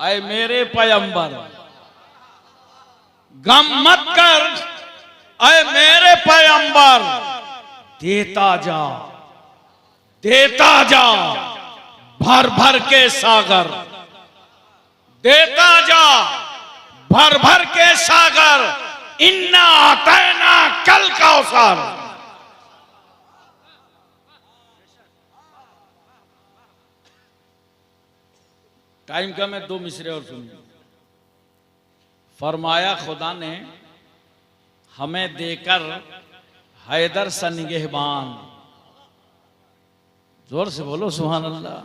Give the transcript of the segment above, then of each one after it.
ऐ मेरे पैगंबर गम मत कर, ऐ मेरे पैगंबर देता जा भर भर के सागर, देता जा भर भर के सागर, इन्ना आतैना कल कौसर। टाइम कम है, 2 मिसरे और सुनिए। फरमाया खुदा ने हमें देकर हैदर सा निगहबान, जोर से बोलो सुभान अल्लाह।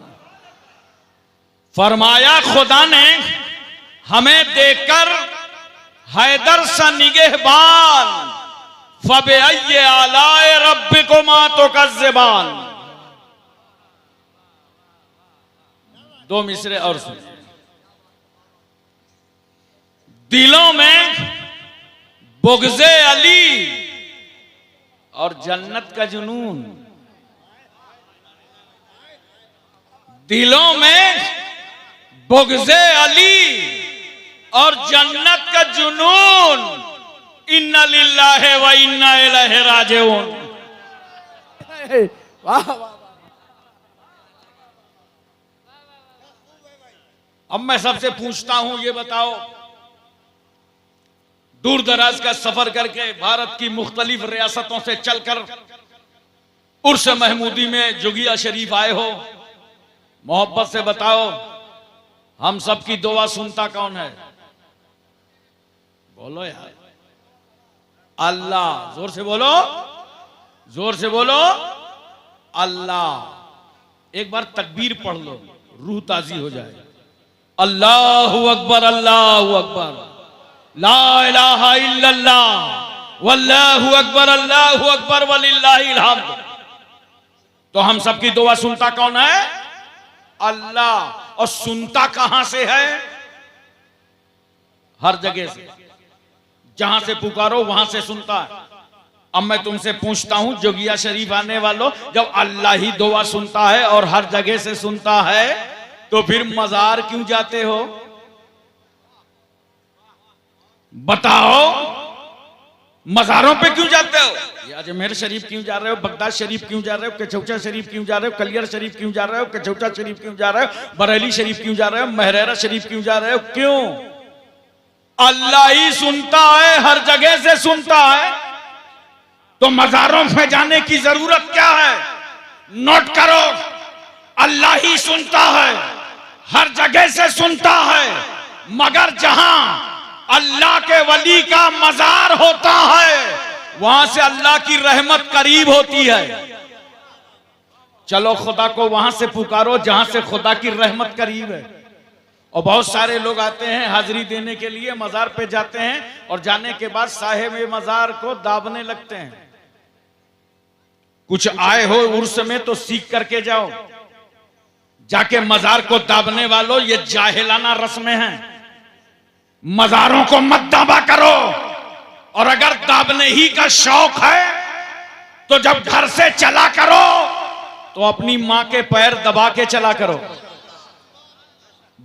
फरमाया खुदा ने हमें देकर हैदर सा निगहबान, फबअय्यि आलाए रब्बिकुमा तुकज़्ज़िबान। 2 मिसरे और सुनिए। दिलों में बुग़्ज़े अली और जन्नत का जुनून, दिलों में बुग़्ज़े अली और जन्नत का जुनून, इन्ना लिल्लाहि व इन्ना इलैहि राजिऊन। वाह वाह। अब मैं सबसे पूछता हूं, ये बताओ, दूर दराज का सफर करके भारत की मुख्तलिफ रियासतों से चलकर उर्स महमूदी में जोगिया शरीफ आए हो, मोहब्बत से बताओ हम सबकी दुआ सुनता कौन है? बोलो यार, अल्लाह। जोर से बोलो, जोर से बोलो, अल्लाह। एक बार तकबीर पढ़ लो, रूह ताजी हो जाए। अल्लाहु अकबर, अल्लाहु अकबर, ला इलाहा इल्लल्लाह, वल्लाहु अकबर, अल्लाहु अकबर, वलिल्लाहिल हम्द। तो हम सबकी दुआ सुनता कौन है? अल्लाह। और सुनता कहां से है? हर जगह से, जहां से पुकारो वहां से सुनता है। अब मैं तुमसे पूछता हूं, जोगिया शरीफ आने वालों, जब अल्लाह ही दुआ सुनता है और हर जगह से सुनता है, तो फिर मजार क्यों जाते हो? बताओ, मजारों पे क्यों जाते हो? ये अजमेर शरीफ क्यों जा रहे हो? बगदाद शरीफ क्यों जा रहे हो? कचौचा शरीफ क्यों जा रहे हो? कलियर शरीफ क्यों जा रहे हो? कचौचा शरीफ क्यों जा रहे हो? बरेली शरीफ क्यों जा रहे हो? महरेरा शरीफ क्यों जा रहे हो? क्यों? अल्लाह ही सुनता है, हर जगह से सुनता है, तो मजारों में जाने की जरूरत क्या है? नोट करो, अल्लाह ही सुनता है, हर जगह से सुनता है, मगर जहां अल्लाह के वली का मजार होता है, वहां से अल्लाह की रहमत करीब होती है। चलो खुदा को वहां से पुकारो जहां से खुदा की रहमत करीब है। और बहुत सारे लोग आते हैं हाजिरी देने के लिए, मजार पे जाते हैं और जाने के बाद साहिब मजार को दाबने लगते हैं। कुछ आए हो उर्स में तो सीख करके जाओ, जाके मजार को दाबने वालों, ये जाहिलाना रस्में हैं। मजारों को मत दाबा करो, और अगर दाबने ही का शौक है तो जब घर से चला करो तो अपनी मां के पैर दबा के चला करो,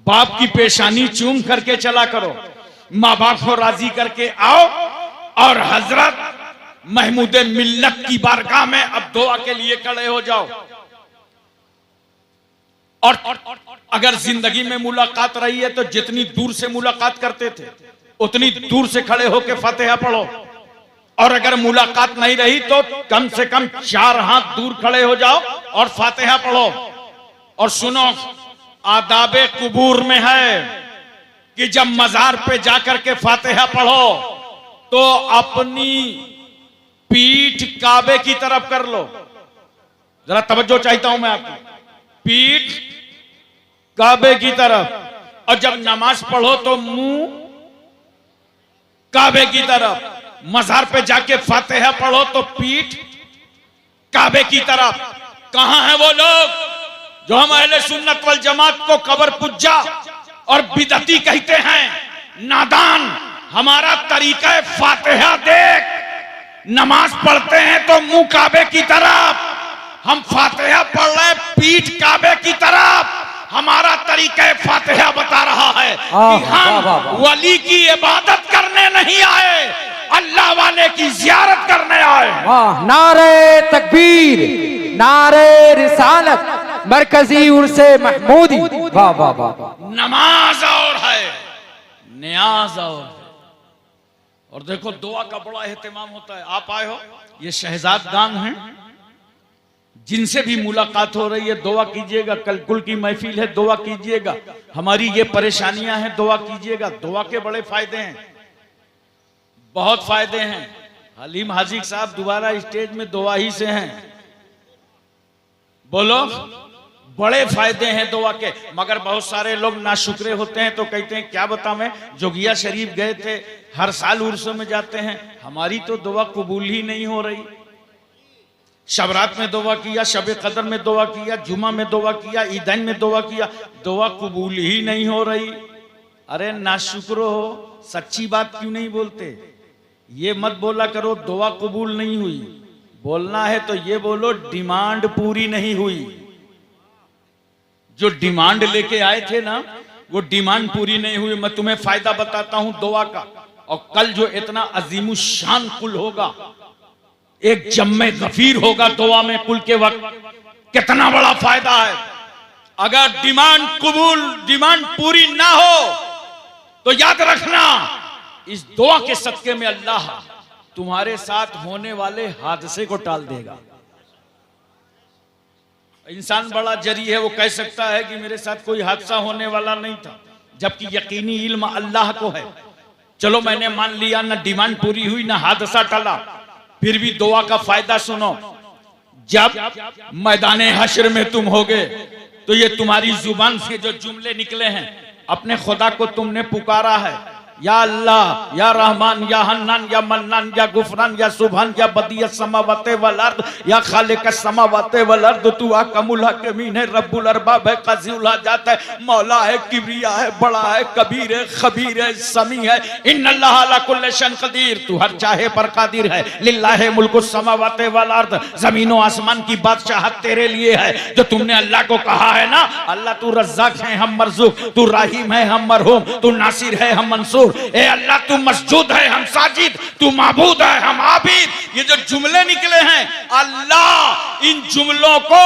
बाप की पेशानी चूम करके चला करो, मां बाप को राजी करके आओ, और हजरत महमूद मिल्लत की बारगाह में अब दुआ के लिए खड़े हो जाओ। और अगर जिंदगी में मुलाकात रही है तो जितनी दूर से मुलाकात करते थे उतनी दूर से खड़े होकर फातिहा पढ़ो, और अगर मुलाकात नहीं रही तो कम से कम 4 हाथ दूर खड़े हो जाओ और फातिहा पढ़ो। और सुनो, आदाबे कुबूर में है कि जब मजार पे जाकर के फातिहा पढ़ो तो अपनी पीठ काबे की तरफ कर लो। जरा तवज्जो चाहता हूं मैं आपकी, पीठ काबे की तरफ। और जब नमाज पढ़ो तो मुंह काबे की तरफ। मजार पे जाके फातिहा पढ़ो तो पीठ काबे की तरफ। कहां है वो लोग जो हम अहले सुन्नत वल जमात को कबर पुज्जा और बिदअती कहते हैं? नादान, हमारा तरीका फातिहा देख। नमाज पढ़ते हैं तो मुंह काबे की तरफ, हम फातिहा पढ़ रहे पीठ काबे की तरफ। हमारा तरीका फातिहा बता रहा है कि हम वली की इबादत करने नहीं आए, अल्लाह वाले की जियारत करने आए। वाह, नारे तकबीर, नारे रिसालत, मरकजी उर्से महमूदी। वाह वाह वाह। नमाज और है, नियाज और है। और देखो दुआ का बड़ा एहतमाम होता है। आप आए हो, ये शहजाद गांग हैं, जिनसे भी मुलाकात हो रही है दुआ कीजिएगा। कल कुल की महफिल है, दुआ कीजिएगा। हमारी ये परेशानियां हैं, दुआ कीजिएगा। दुआ के बड़े फायदे हैं, बहुत फायदे हैं। हलीम हाजी साहब दोबारा स्टेज में दुआ ही से हैं। बोलो, बड़े फायदे हैं दुआ के। मगर बहुत सारे लोग नाशुक्रे होते हैं तो कहते हैं क्या बताएं, जोगिया शरीफ गए थे, हर साल उर्सों में जाते हैं, हमारी तो दुआ कबूल ही नहीं हो रही। शबरात में दुआ किया, शब कदर में दुआ किया, जुमा में दुआ किया, ईदैन में दुआ किया, दुआ कबूल ही नहीं हो रही। अरे नाशुक्रो हो, सच्ची बात क्यों नहीं बोलते? ये मत बोला करो दुआ कबूल नहीं हुई, बोलना है तो ये बोलो डिमांड पूरी नहीं हुई। जो डिमांड लेके आए थे ना, वो डिमांड पूरी नहीं हुई। मैं तुम्हें फायदा बताता हूं दुआ का। और कल जो इतना अजीमुशान कुल होगा, एक जम्मे गफीर होगा दुआ में कुल के वक्त, कितना बड़ा फायदा है। अगर डिमांड पूरी ना हो तो याद रखना, इस दुआ के सदके में अल्लाह तुम्हारे साथ होने वाले हादसे को टाल देगा। इंसान बड़ा जरी है, वो कह सकता है कि मेरे साथ कोई हादसा होने वाला नहीं था, जबकि यकीनी इल्म अल्लाह को है। चलो मैंने मान लिया, ना डिमांड पूरी हुई ना हादसा टला, फिर भी दुआ का फायदा सुनो। जब मैदाने हश्र में तुम होगे तो ये तुम्हारी जुबान से जो जुमले निकले हैं, अपने खुदा को तुमने पुकारा है, या अल्लाह, या रहमान, या हन्नान, या मन्नान, या गुफरान, या सुभान, या बदियत समावाते वल अर्द, या खालिक समावाते वल अर्द, तू अकमुल हकीमीन है, रब्बुल अरबाब है, काज़िउल हाजात है, मौला है, किबरिया है, बड़ा है, कबीर है, खबीर है, समी है, इन्नल्लाह अला कुल्लि शैइन कदीर, तू हर चाहे पर कादिर है। लिल्लाहि मुल्कु समावाते वल अर्द, जमीनों आसमान की बादशाहत तेरे लिए है। जो तुमने अल्लाह को कहा है ना, अल्लाह तू रज़्ज़ाक है, हम मरज़ूक, तू रहीम है, हम मरहूम, तू नासिर है, हम मंसूर, ए अल्लाह तू मस्जूद है, हम साजिद, तू माबूद है, हम आबिद। ये जो जुमले निकले हैं, अल्लाह इन जुमलों को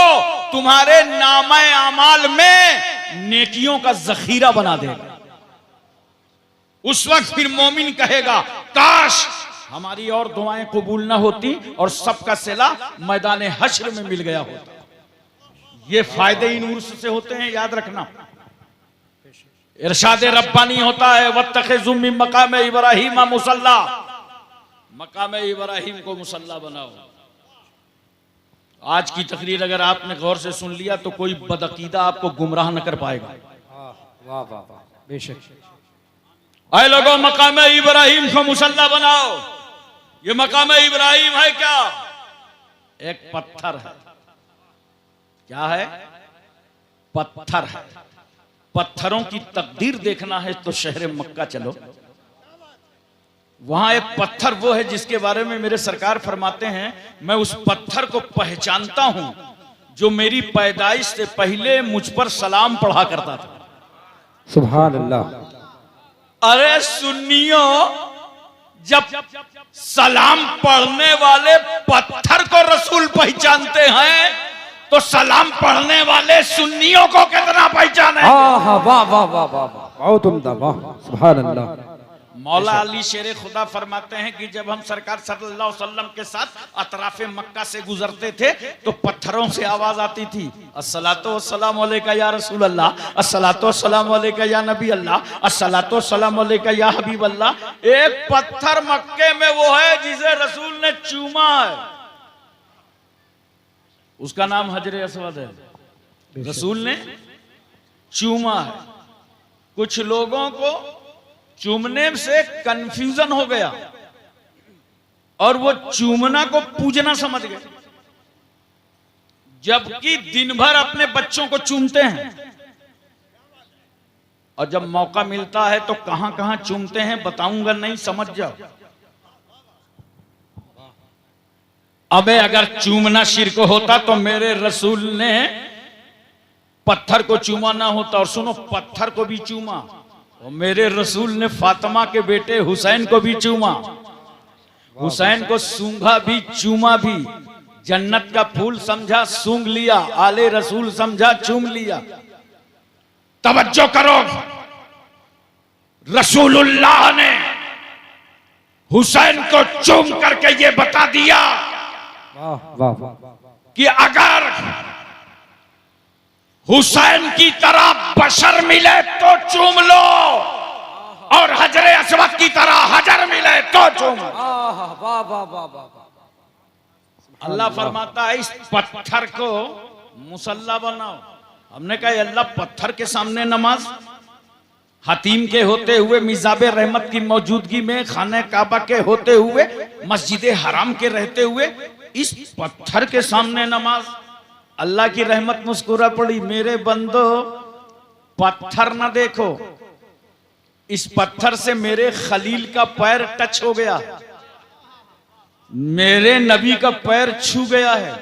तुम्हारे नामे अमाल में नेकियों का जखीरा बना देगा। उस वक्त फिर मोमिन कहेगा काश हमारी और दुआएं कबूल ना होती और सबका सिला मैदान हश्र में मिल गया होता। ये फायदे इन उर्स से होते हैं, याद रखना। इरशाद रब्बानी होता है, वत्तखिज़ू मिन मकाम इब्राहीम मुसल्ला, मकाम इब्राहीम को मुसल्ला बनाओ। आज की तकरीर अगर आपने गौर से सुन लिया तो कोई बदअकीदा आपको गुमराह न कर पाएगा। वाह वाह वाह, बेशक। आए लोगों, मकाम इब्राहीम को मुसल्ला बनाओ। ये मकाम इब्राहीम है क्या? एक पत्थर है। क्या है? पत्थर है। पत्थरों की तकदीर देखना है तो शहर मक्का चलो। वहां एक पत्थर वो है जिसके बारे में मेरे सरकार फरमाते हैं, मैं उस पत्थर को पहचानता हूं जो मेरी पैदाइश से पहले मुझ पर सलाम पढ़ा करता था। सुभान अल्लाह। अरे सुन्नियों, जब सलाम पढ़ने वाले पत्थर को रसूल पहचानते हैं तो सलाम पढ़ने वाले सुन्नियों को कितना पहचाने? वाह वाह वाह वाह वाह, बहुत उम्दा, वाह, सुभान अल्लाह। मौला अली शेर खुदा फरमाते हैं कि जब हम सरकार सल्लल्लाहु अलैहि वसल्लम के साथ अतराफे मक्का से गुजरते थे तो पत्थरों से आवाज आती थी, अस्सलातु वस्सलामु अलैका या रसूल अल्लाह, अस्सलातु वस्सलामु अलैका या नबी अल्लाह, अस्सलातु वस्सलामु अलैका या हबीब अल्लाह। एक पत्थर मक्के में वो है जिसे रसूल ने चूमा है, उसका नाम हजरे अस्वद है। रसूल ने चूमा है। कुछ लोगों को चूमने से कंफ्यूजन हो गया और वो चूमना को पूजना समझ गए, जबकि दिन भर अपने बच्चों को चूमते हैं और जब मौका मिलता है तो कहां कहां चूमते हैं बताऊंगा नहीं, समझ जाओ। अबे अगर चूमना शिर्क होता तो मेरे रसूल ने पत्थर को चूमा ना होता। और सुनो, पत्थर को भी चूमा और मेरे रसूल ने फातिमा के बेटे हुसैन को भी चूमा, हुसैन को सूंघा भी चूमा भी, जन्नत का फूल समझा सूंघ लिया, आले रसूल समझा चूम लिया। तवज्जो करो, रसूलुल्लाह ने हुसैन को चूम करके ये बता दिया वाह वाह वाह कि अगर हुसैन की तरह बशर मिले तो चूम लो, और हजरे अस्वद की तरह हजर मिले तो चूम लो। वाह वाह वाह वाह वाह। अल्लाह फरमाता है इस पत्थर को मुसल्ला बनाओ। हमने कहा अल्लाह पत्थर के सामने नमाज, हतीम के होते हुए, मिजाबे रहमत की मौजूदगी में, खाने काबा के होते हुए, मस्जिद हराम के रहते हुए इस पत्थर के सामने नमाज। अल्लाह की रहमत मुस्कुरा पड़ी, मेरे बंदो पत्थर ना देखो, इस पत्थर से मेरे खलील का पैर टच हो गया, मेरे नबी का पैर छू गया है,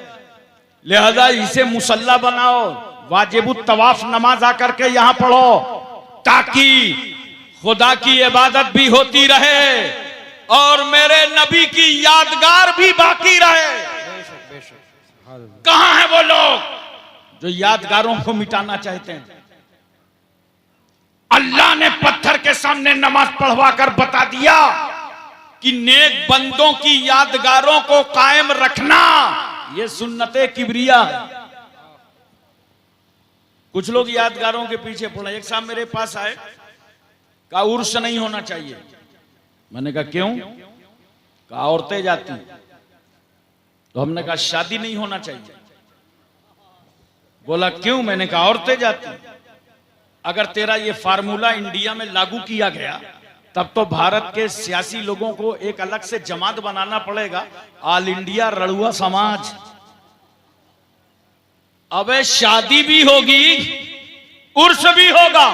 लिहाजा इसे मुसल्ला बनाओ, वाजिबुत तवाफ नमाज आकर के यहां पढ़ो, ताकि खुदा की इबादत भी होती रहे और मेरे नबी की यादगार भी बाकी रहे। कहां है वो लोग जो यादगारों को मिटाना चाहते हैं? अल्लाह ने पत्थर के सामने नमाज पढ़वा कर बता दिया कि नेक बंदों की यादगारों को कायम रखना यह सुन्नते किबरिया है। कुछ लोग यादगारों के पीछे पड़े। एक साहब मेरे पास आए, कहा उर्स नहीं होना चाहिए। मैंने कहा क्यों? कहा औरतें जाती। तो हमने कहा शादी नहीं होना चाहिए। बोला क्यों? मैंने कहा औरतें जाती। अगर तेरा ये फार्मूला इंडिया में लागू किया गया तब तो भारत के सियासी लोगों को एक अलग से जमात बनाना पड़ेगा, ऑल इंडिया रड़ुआ समाज। अबे शादी भी होगी, उर्स भी होगा,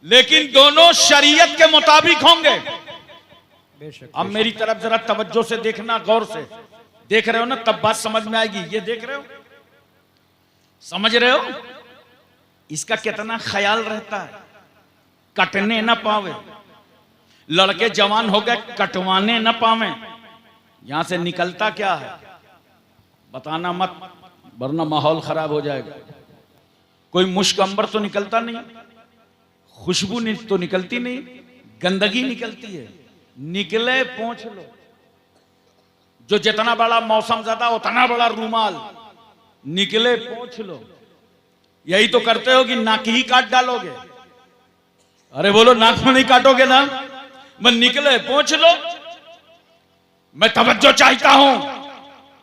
लेकिन दोनों शरीयत के मुताबिक होंगे। अब मेरी तरफ जरा तवज्जो से देखना, गौर से देख रहे हो ना, तब बात समझ में आएगी। ये देख रहे हो, समझ रहे हो इसका कितना ख्याल रहता है, कटने न पावे। लड़के जवान हो गए, कटवाने न पावे। यहां से निकलता क्या है बताना मत, वरना माहौल खराब हो जाएगा। कोई मुश्क अंबर तो निकलता नहीं, खुशबू तो निकलती नहीं, गंदगी निकलती है। निकले पोंछ लो, जो जितना बड़ा मौसम ज्यादा उतना बड़ा रूमाल, निकले पोंछ लो। यही तो करते हो कि नाक ही काट डालोगे। अरे बोलो नाक में नहीं काटोगे ना, मैं निकले पोंछ लो। मैं तवज्जो चाहता हूं,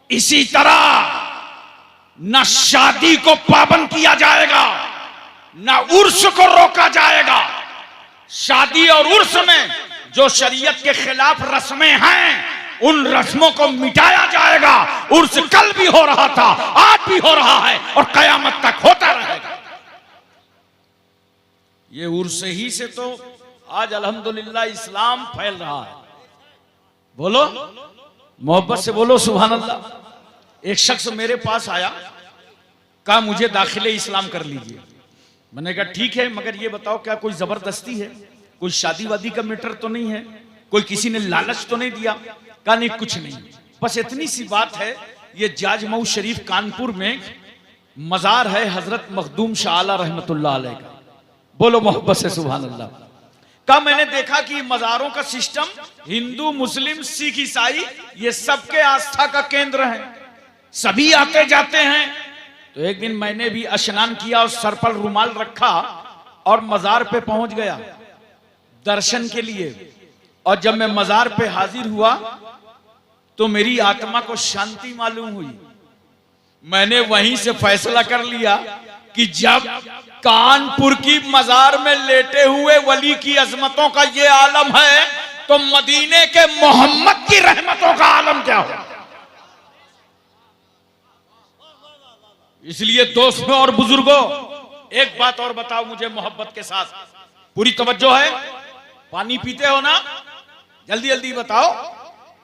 इसी तरह न शादी को पाबंद किया जाएगा, न उर्स को रोका जाएगा। शादी और उर्स में जो शरीयत के खिलाफ रस्में हैं उन रस्मों को मिटाया जाएगा। उर्स कल भी हो रहा था, आज भी हो रहा है और कयामत तक होता रहेगा। ये उर्स ही से तो आज अल्हम्दुलिल्लाह इस्लाम फैल रहा है। बोलो मोहब्बत से बोलो सुभान अल्लाह। एक शख्स मेरे पास आया, कहा मुझे दाखिले इस्लाम कर लीजिए। मैंने कहा ठीक है, मगर ये बताओ क्या कोई जबरदस्ती है, कोई शादी वादी का मैटर तो नहीं है, कोई किसी ने लालच तो नहीं दिया? कहा नहीं कुछ नहीं, बस इतनी सी बात है, ये जाजमऊ शरीफ कानपुर में मजार है हजरत मखदूम शाह आला रहमतुल्लाह अलैह का। बोलो मोहब्बत से सुभान अल्लाह। कहा मैंने देखा कि मजारों का सिस्टम हिंदू मुस्लिम सिख ईसाई ये सबके आस्था का केंद्र है, सभी आते जाते हैं। तो एक दिन मैंने भी स्नान किया और सर पर रुमाल रखा और मजार पे पहुंच गया दर्शन के लिए। और जब मैं मजार पे हाजिर हुआ तो मेरी आत्मा को शांति मालूम हुई। मैंने वहीं से फैसला कर लिया कि जब कानपुर की मजार में लेटे हुए वली की अजमतों का ये आलम है तो मदीने के मोहम्मद की रहमतों का आलम क्या हो। इसलिए दोस्तों और बुजुर्गों, एक बात और बताओ मुझे मोहब्बत के साथ, पूरी तवज्जो है। पानी पीते हो ना, जल्दी जल्दी बताओ।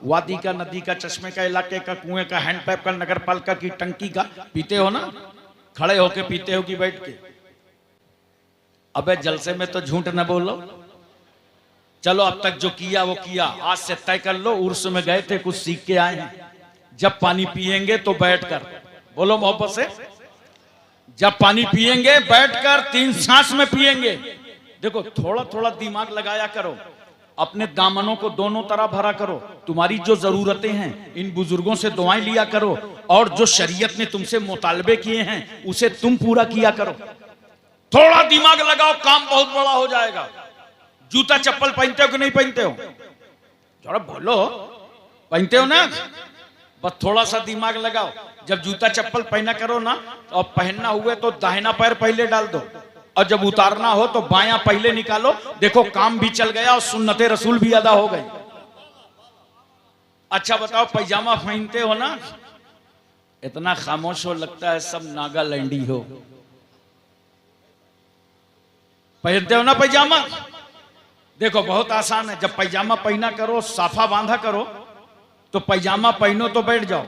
वादी का, नदी का, चश्मे का, इलाके का, कुएं का, हैंडपैप का, नगर पालिका की टंकी का पीते हो ना? खड़े होके पीते हो कि बैठ के? अबे जलसे में तो झूठ न बोलो। चलो अब तक जो किया वो किया, आज से तय कर लो। उर्स में गए थे, कुछ सीख के आए हैं। जब पानी पिएंगे तो बैठकर, बोलो मोहब्बत से, जब पानी पिएंगे बैठकर 3 सांस में पिएंगे। देखो थोड़ा थोड़ा दिमाग लगाया करो, अपने दामनों को दोनों तरफ भरा करो। तुम्हारी जो जरूरतें हैं इन बुजुर्गों से दुआएं लिया करो, और जो शरीयत ने तुमसे मुतालबे किए हैं उसे तुम पूरा किया करो। थोड़ा दिमाग लगाओ, काम बहुत बड़ा हो जाएगा। जूता चप्पल पहनते हो कि नहीं पहनते हो? थोड़ा बोलो, पहनते हो ना? बस थोड़ा सा दिमाग लगाओ। जब जूता चप्पल पहना करो ना, तो अब पहनना हुए तो दाहिना पैर पहले डाल दो, और जब उतारना हो तो बायां पहले निकालो। देखो काम भी चल गया और सुन्नते रसूल भी अदा हो गई। अच्छा बताओ, पैजामा पहनते हो ना? इतना खामोश हो, लगता है सब नागालैंडी हो। पहनते हो ना पैजामा? देखो बहुत आसान है। जब पैजामा पहना करो, साफा बांधा करो, तो पैजामा पहनो तो बैठ जाओ,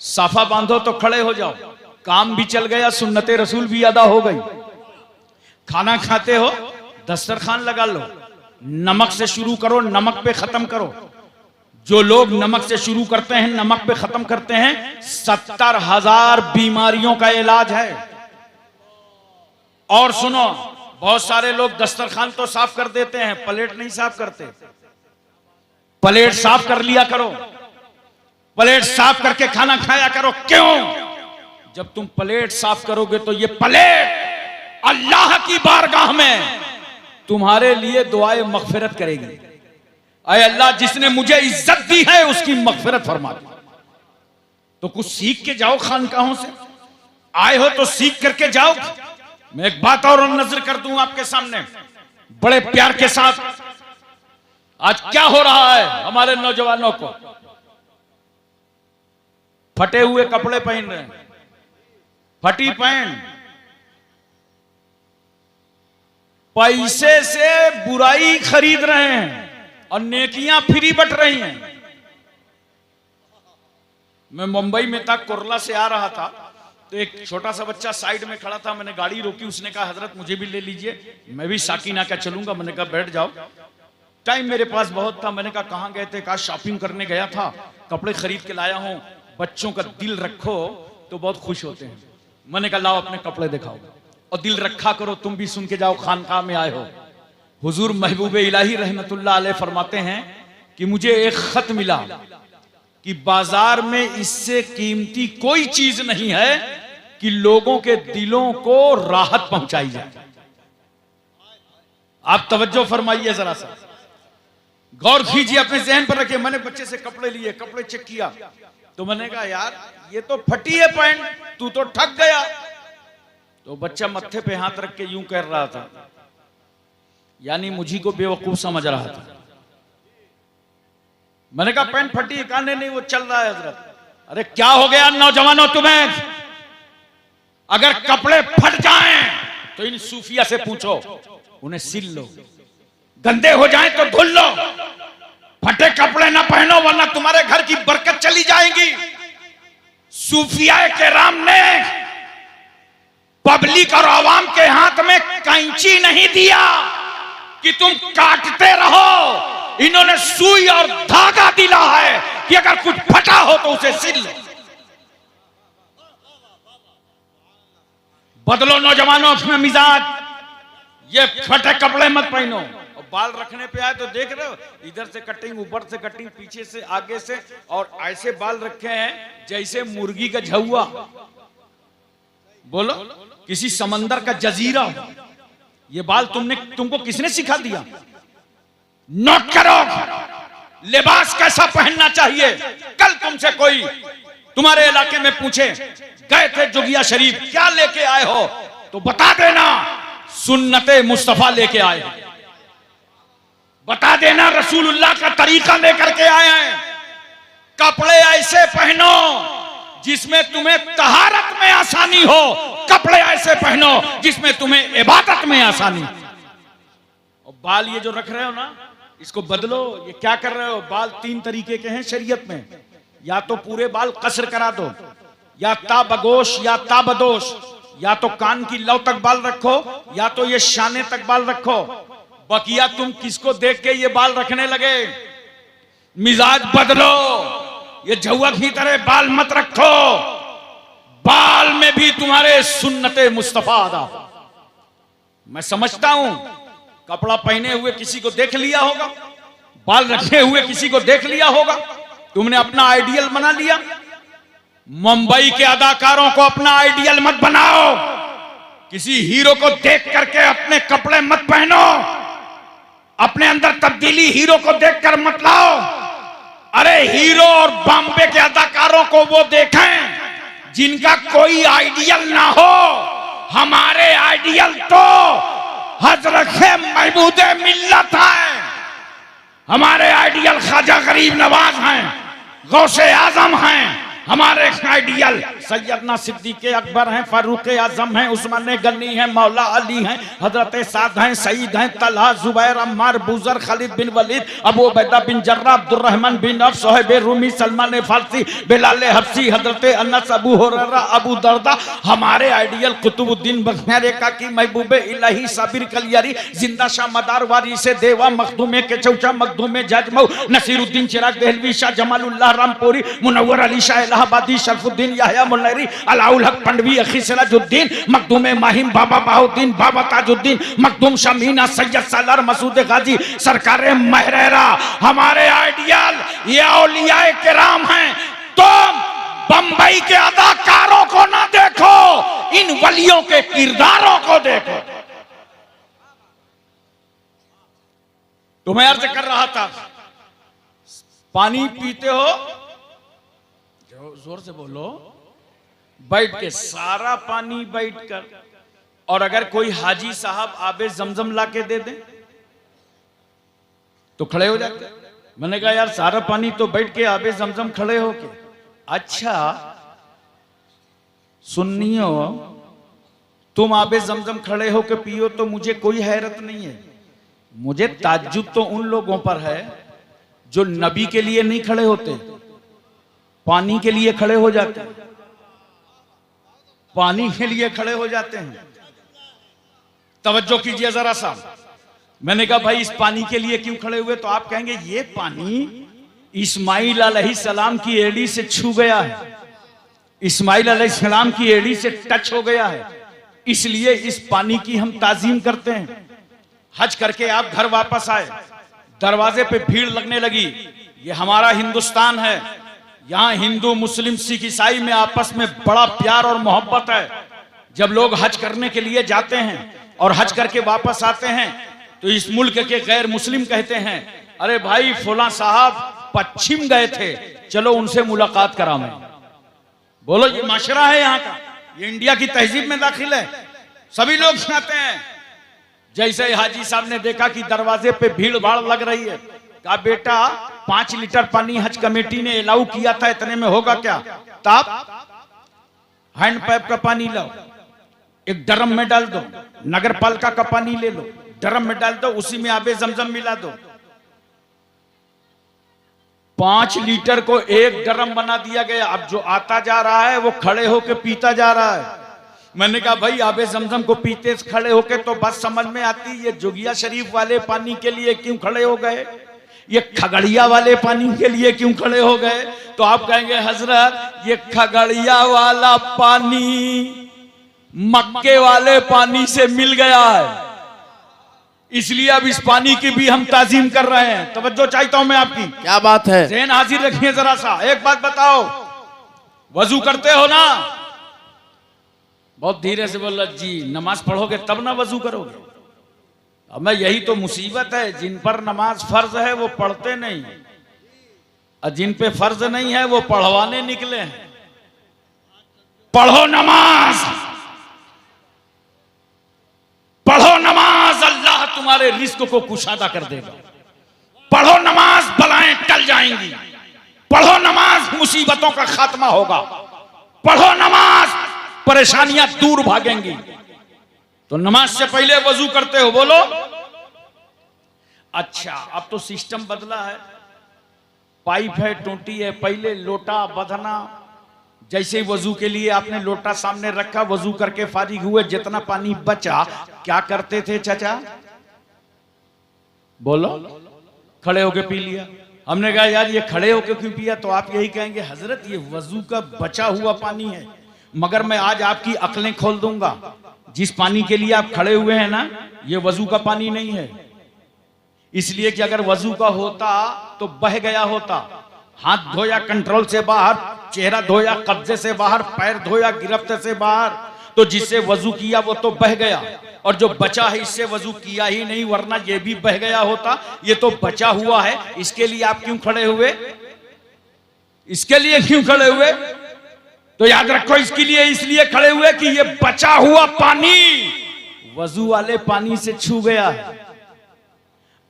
साफा बांधो तो खड़े हो जाओ। काम भी चल गया, सुन्नते रसूल भी अदा हो गई। खाना खाते हो, दस्तरखान लगा लो। नमक से शुरू करो, नमक पे खत्म करो। जो लोग नमक से शुरू करते हैं, नमक पे खत्म करते हैं, 70,000 बीमारियों का इलाज है। और सुनो, बहुत सारे लोग दस्तरखान तो साफ कर देते हैं, प्लेट नहीं साफ करते। प्लेट साफ कर लिया करो, प्लेट साफ करके खाना खाया करो। क्यों? जब तुम प्लेट साफ करोगे तो ये प्लेट अल्लाह की बारगाह में तुम्हारे लिए दुआए मगफिरत करेगी। अय अल्लाह, जिसने मुझे इज्जत दी है उसकी मगफिरत फरमा दे। तो कुछ सीख के जाओ, खानकाहों से आए हो तो सीख करके जाओ। मैं एक बात और नजर कर दूं आपके सामने बड़े प्यार के साथ। आज क्या हो रहा है हमारे नौजवानों को? फटे हुए कपड़े पहन रहे हैं, फटी पैंट, पैसे से बुराई खरीद रहे हैं और नेकियां फ्री बट रही हैं। मैं मुंबई में था, कुर्ला से आ रहा था, तो एक छोटा सा बच्चा साइड में खड़ा था। मैंने गाड़ी रोकी, उसने कहा हजरत मुझे भी ले लीजिए, मैं भी साकिना का चलूंगा। मैंने कहा बैठ जाओ। टाइम मेरे पास बहुत था। मैंने कहा कहाँ गए थे? कहा शॉपिंग करने गया था, कपड़े खरीद के लाया हूं। बच्चों का दिल रखो तो बहुत खुश होते हैं। मैंने कहा लाओ अपने कपड़े दिखाओ और दिल रखा करो। तुम भी सुन के जाओ, खानकाह में आए हो। हुजूर महबूब इलाही रहमतुल्लाह अलैह फरमाते हैं कि मुझे एक खत मिला कि बाजार में इससे कीमती कोई चीज नहीं है कि लोगों के दिलों को राहत पहुंचाई जाए। आप तवज्जो फरमाइए, जरा सा गौर कीजिए, अपने जहन पर रखिए। मैंने बच्चे से कपड़े लिए, कपड़े चेक किया, तो मैंने कहा यार ये तो फटी है पैंट, तू तो ठग गया। तो बच्चा मत्थे पे हाथ रख के यूं कर रहा था, यानी मुझी को बेवकूफ समझ रहा था। मैंने कहा पैंट फटी है? कहने नहीं, वो चल रहा है हजरत। अरे क्या हो गया नौजवानों तुम्हें? अगर कपड़े फट जाएं तो इन सूफिया से पूछो, उन्हें सिल लो। गंदे हो जाएं तो धुल लो। फटे कपड़े ना पहनो वरना तुम्हारे घर की बरकत चली जाएगी। सूफिया केराम ने पब्लिक और आवाम के हाथ में कैंची नहीं दिया कि तुम काटते रहो। इन्होंने सुई और धागा दिला है कि अगर कुछ फटा हो तो उसे सिल लो। बदलो नौजवानों अपना मिजाज, ये फटे कपड़े मत पहनो। और बाल रखने पे आए तो देख रहे हो, इधर से कटिंग, ऊपर से कटिंग, पीछे से, आगे से, और ऐसे बाल रखे हैं जैसे मुर्गी का झुआ। बोलो किसी समंदर का जजीरा। ये बाल तुमको किसने सिखा दिया? नोट करो लिबास कैसा पहनना चाहिए। कल तुमसे कोई तुम्हारे इलाके में पूछे गए थे जोगिया शरीफ, क्या लेके आए हो, तो बता देना सुन्नते मुस्तफा लेके आए, बता देना रसूलुल्लाह का तरीका लेकर के आए हैं। कपड़े ऐसे पहनो जिसमें तुम्हें तहारत में आसानी हो, कपड़े ऐसे पहनो जिसमें तुम्हें इबादत में आसानी हो। और बाल ये जो रख रहे हो ना, इसको बदलो। ये क्या कर रहे हो? बाल 3 तरीके के हैं शरीयत में, या तो पूरे बाल कसर करा दो, या ताबगोश या ताबदोश। या तो कान की लौ तक बाल रखो, या तो ये शाने तक बाल रखो। बकिया तुम किसको देख के ये बाल रखने लगे? मिजाज बदलो, ये झुवक की तरह बाल मत रखो। बाल में भी तुम्हारे सुन्नते मुस्तफा अदा। मैं समझता हूं कपड़ा पहने हुए किसी को देख लिया होगा, बाल रखे हुए किसी को देख लिया होगा, तुमने अपना आइडियल बना लिया। मुंबई के अदाकारों को अपना आइडियल मत बनाओ। किसी हीरो को देख करके अपने कपड़े मत पहनो। अपने अंदर तब्दीली हीरो को देखकर मत लाओ। अरे हीरो और बॉम्बे के अदाकारों को वो देखें जिनका कोई आइडियल ना हो। हमारे आइडियल तो हजरत महबूब मिल्लत है। हमारे आइडियल ख्वाजा गरीब नवाज हैं, गौसे आजम हैं। हमारे आइडियल सैयदना सिद्दीक अकबर हैं, फारूक आजम हैं, उस्मान गनी हैं, मौला अली हैं, हजरत साद हैं, सईद हैं, तलहा, जुबैर, अम्मार, बुजर, खालिद बिन वलीद, अबू उबैदा बिन जर्रा, अब्दुर्रहमान बिन अफ, सोहेब रूमी, सलमान फारसी, बिलाल हबशी, हजरत अनस, अबू हुरैरा, अबू दरदा। हमारे आइडियल कुतुबुद्दीन बख्तियार की महबूब इलाही, साबिर कलियारी, जिंदा शाह, मदार वारी से देवा, मखदूम के चौचा, मखदूम जजमऊ, नसीरुद्दीन चिराग देहलवी, शाह जमालुल्लाह रामपुरी, मुनव्वर अली शाह इलाहाबादी, शरफुद्दीन याह्या मुल्लरी, अलाउल हक पंडवी, अखी सिराजुद्दीन, मखदूम माहिम, बाबा बाहुद्दीन, बाबा ताजुद्दीन, मखदूम शमीना, सैयद सालार, मसूद गाजी, सरकार महरेरा। हमारे आइडियल ये औलियाए किराम हैं। तुम बंबई के अदाकारों को ना देखो, इन वलियों के किरदारों को देखो। तुम्हें अर्ज कर रहा था, पानी पीते हो, जोर से बोलो, बैठ के, सारा पानी बैठ कर। और अगर कोई हाजी साहब आबे जमजम ला के दे दे तो खड़े हो जाते। मैंने कहा यार सारा पानी तो बैठ के, आबे जमजम खड़े हो के। अच्छा सुन्नियो, तुम आबे जमजम खड़े हो के पियो तो मुझे कोई हैरत नहीं है। मुझे ताज्जुब तो उन लोगों पर है जो नबी के लिए नहीं खड़े होते, पानी के लिए खड़े हो जाते हैं। पानी के लिए खड़े हो जाते हैं। तवज्जो कीजिए जरा सा। मैंने कहा भाई इस पानी के लिए क्यों खड़े हुए? तो आप कहेंगे ये पानी इस्माइल अलैहिस्सलाम की एड़ी से छू गया है, इस्माइल अलैहिस्सलाम की एड़ी से टच हो गया है, इसलिए इस पानी की हम ताजीम करते हैं। हज करके आप घर वापस आए, दरवाजे पे भीड़ लगने लगी। ये हमारा हिंदुस्तान है, यहां हिंदू मुस्लिम सिख ईसाई में आपस में बड़ा प्यार और मोहब्बत है। जब लोग हज करने के लिए जाते हैं और हज करके वापस आते हैं तो इस मुल्क के गैर मुस्लिम कहते हैं अरे भाई फुला साहब पश्चिम गए थे, चलो उनसे मुलाकात करा मैं। बोलो ये माशरा है यहाँ का, ये इंडिया की तहजीब में दाखिल है। सभी लोग सुनाते हैं। जैसे हाजी साहब ने देखा कि दरवाजे पे भीड़ भाड़ लग रही है, कहा बेटा 5 लीटर पानी हज कमेटी ने अलाउ किया था, इतने में होगा क्या? तब हैंड पाइप का पानी लो, एक ड्रम में डाल दो, नगर पालिका का पानी ले लो, ड्रम में डाल दो, उसी में आबे जमजम मिला दो। 5 लीटर को एक ड्रम बना दिया गया। अब जो आता जा रहा है वो खड़े होके पीता जा रहा है। मैंने कहा भाई आबे जमजम को पीते खड़े होके तो बस समझ में आती, ये जोगिया शरीफ वाले पानी के लिए क्यों खड़े हो गए, ये खगड़िया वाले पानी के लिए क्यों खड़े हो गए? तो आप कहेंगे हजरत ये खगड़िया वाला पानी मक्के वाले पानी से मिल गया है, इसलिए अब इस पानी की भी हम ताजीम कर रहे हैं। तवज्जो चाहता हूं मैं आपकी। क्या बात है? ज़हन हाजिर रखिए जरा सा। एक बात बताओ, वजू करते हो ना? बहुत धीरे से बोल जी, नमाज पढ़ोगे तब ना वजू करोगे। अब मैं यही तो मुसीबत है, जिन पर नमाज फर्ज है वो पढ़ते नहीं, और जिन पे फर्ज नहीं है वो पढ़वाने निकले हैं। पढ़ो नमाज, पढ़ो नमाज, अल्लाह तुम्हारे रिस्क को कुशादा कर देगा। पढ़ो नमाज, बलाएं टल जाएंगी। पढ़ो नमाज, मुसीबतों का खात्मा होगा। पढ़ो नमाज, परेशानियां दूर भागेंगी। तो नमाज से पहले वजू करते हो? बोलो। अच्छा अब तो सिस्टम बदला है, पाइप है, टोटी है, पहले लोटा बधना, जैसे ही वजू के लिए आपने लोटा सामने रखा, वजू करके फारिग हुए, जितना पानी बचा क्या करते थे चाचा? बोलो। खड़े होके पी लिया। हमने कहा यार ये खड़े होके क्यों पिया? तो आप यही कहेंगे हजरत ये वजू का बचा हुआ पानी है। मगर मैं आज आपकी अक्लें खोल दूंगा, जिस पानी के लिए आप खड़े हुए हैं ना, ये वजू का पानी नहीं है। इसलिए कि अगर वजू का होता तो बह गया होता। हाथ धोया कंट्रोल से बाहर, चेहरा धोया कब्जे से बाहर, पैर धोया गिरफ्त से बाहर, तो जिससे वजू किया वो तो बह गया, और जो बचा है इससे वजू किया ही नहीं, वरना ये भी बह गया होता। ये तो बचा हुआ है, इसके लिए आप क्यों खड़े हुए? इसके लिए क्यों खड़े हुए? तो याद रखो, इसके लिए इसलिए खड़े हुए कि ये बचा हुआ पानी वजू वाले पानी से छू गया है।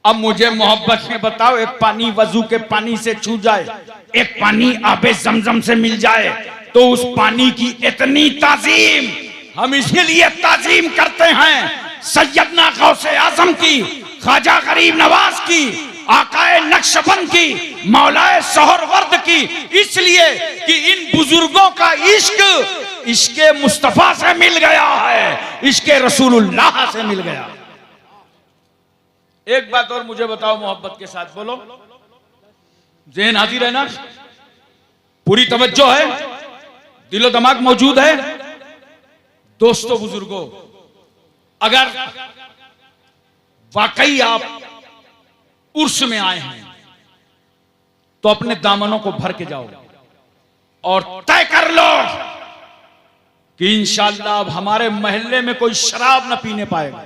अब मुझे मोहब्बत में बताओ, एक पानी वजू के पानी से छू जाए, एक पानी आबे ज़मज़म से मिल जाए, तो उस पानी की इतनी ताजीम हम इसलिए ताजीम करते हैं सैयदना गौसे आजम की, ख्वाजा गरीब नवाज की, आकाए नक्शबंद की, मौलाए सोहरवर्द की, इसलिए कि इन बुजुर्गों का इश्क इश्के मुस्तफा से मिल गया है, इश्के रसूलुल्लाह से मिल गया। एक बात और मुझे बताओ मोहब्बत के साथ, बोलो। ज़हन हाजिर है ना? पूरी तवज्जो है, दिलो दिमाग मौजूद है? दोस्तों बुजुर्गों, अगर वाकई आप उर्स में आए हैं तो अपने दामनों को भर के जाओ और तय कर लो कि इंशाअल्लाह अब हमारे मोहल्ले में कोई शराब न पीने पाएगा।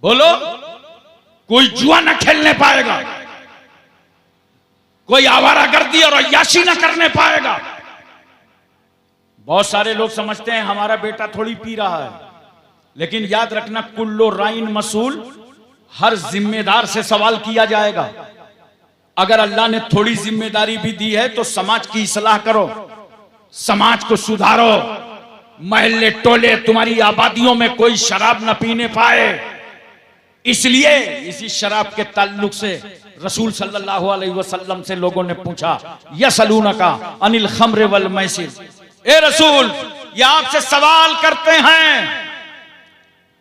बोलो। कोई जुआ न खेलने पाएगा, कोई आवारागर्दी और अय्याशी न करने पाएगा। बहुत सारे लोग समझते हैं हमारा बेटा थोड़ी पी रहा है, लेकिन याद रखना कुल्लो राइन मसूल, हर जिम्मेदार से सवाल किया जाएगा। अगर अल्लाह ने थोड़ी जिम्मेदारी भी दी है तो समाज की इस्लाह करो, समाज को सुधारो, महल्ले टोले तुम्हारी आबादियों में कोई शराब न पीने पाए। इसलिए इसी शराब के ताल्लुक से रसूल सल्लल्लाहु अलैहि वसल्लम से लोगों ने पूछा, यसलूनका अनिल खम्र वल मैसिर, ए रसूल ये आपसे सवाल करते हैं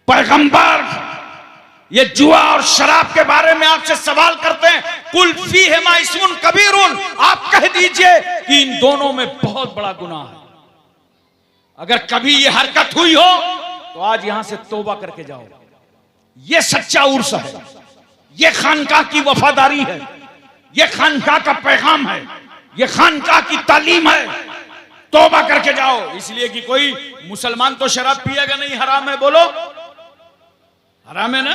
पैगंबर, ये जुआ और शराब के बारे में आपसे सवाल करते हैं। कुल फीहिमा इस्मुन कबीरुन, आप कह दीजिए कि इन दोनों में बहुत बड़ा गुनाह है। अगर कभी ये हरकत हुई हो तो आज यहां से तौबा करके जाओ। ये सच्चा उर्स है, ये खानकाह की वफादारी है, ये खानकाह का पैगाम है, ये खानकाह की तालीम है। तौबा करके जाओ। इसलिए कि कोई मुसलमान तो शराब पिएगा नहीं, हराम है। बोलो हराम है ना?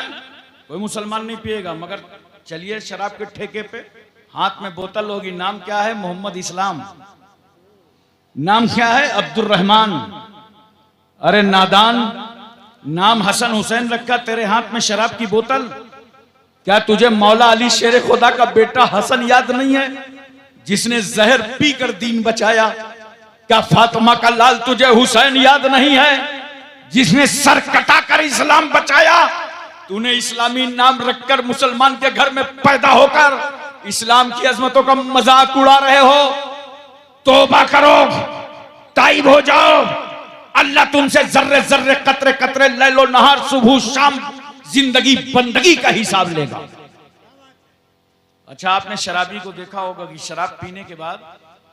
कोई मुसलमान नहीं पिएगा। मगर चलिए शराब के ठेके पे हाथ में बोतल होगी, नाम क्या है? मोहम्मद इस्लाम। नाम क्या है? अब्दुल रहमान। अरे नादान, नाम हसन हुसैन रखा, तेरे हाथ में शराब की बोतल। क्या तुझे मौला अली शेर खुदा का बेटा हसन याद नहीं है, जिसने जहर पीकर दीन बचाया? क्या फातिमा का लाल तुझे हुसैन याद नहीं है, जिसने सर कटाकर इस्लाम बचाया? तूने इस्लामी नाम रखकर मुसलमान के घर में पैदा होकर इस्लाम की अजमतों का मजाक उड़ा रहे हो। तौबा करो, ताइब हो जाओ। अल्लाह तुमसे जर्रे जर्रे कतरे कतरे लैलो नहार सुबह शाम जिंदगी बंदगी का हिसाब लेगा। अच्छा, आपने शराबी को देखा होगा कि शराब पीने के बाद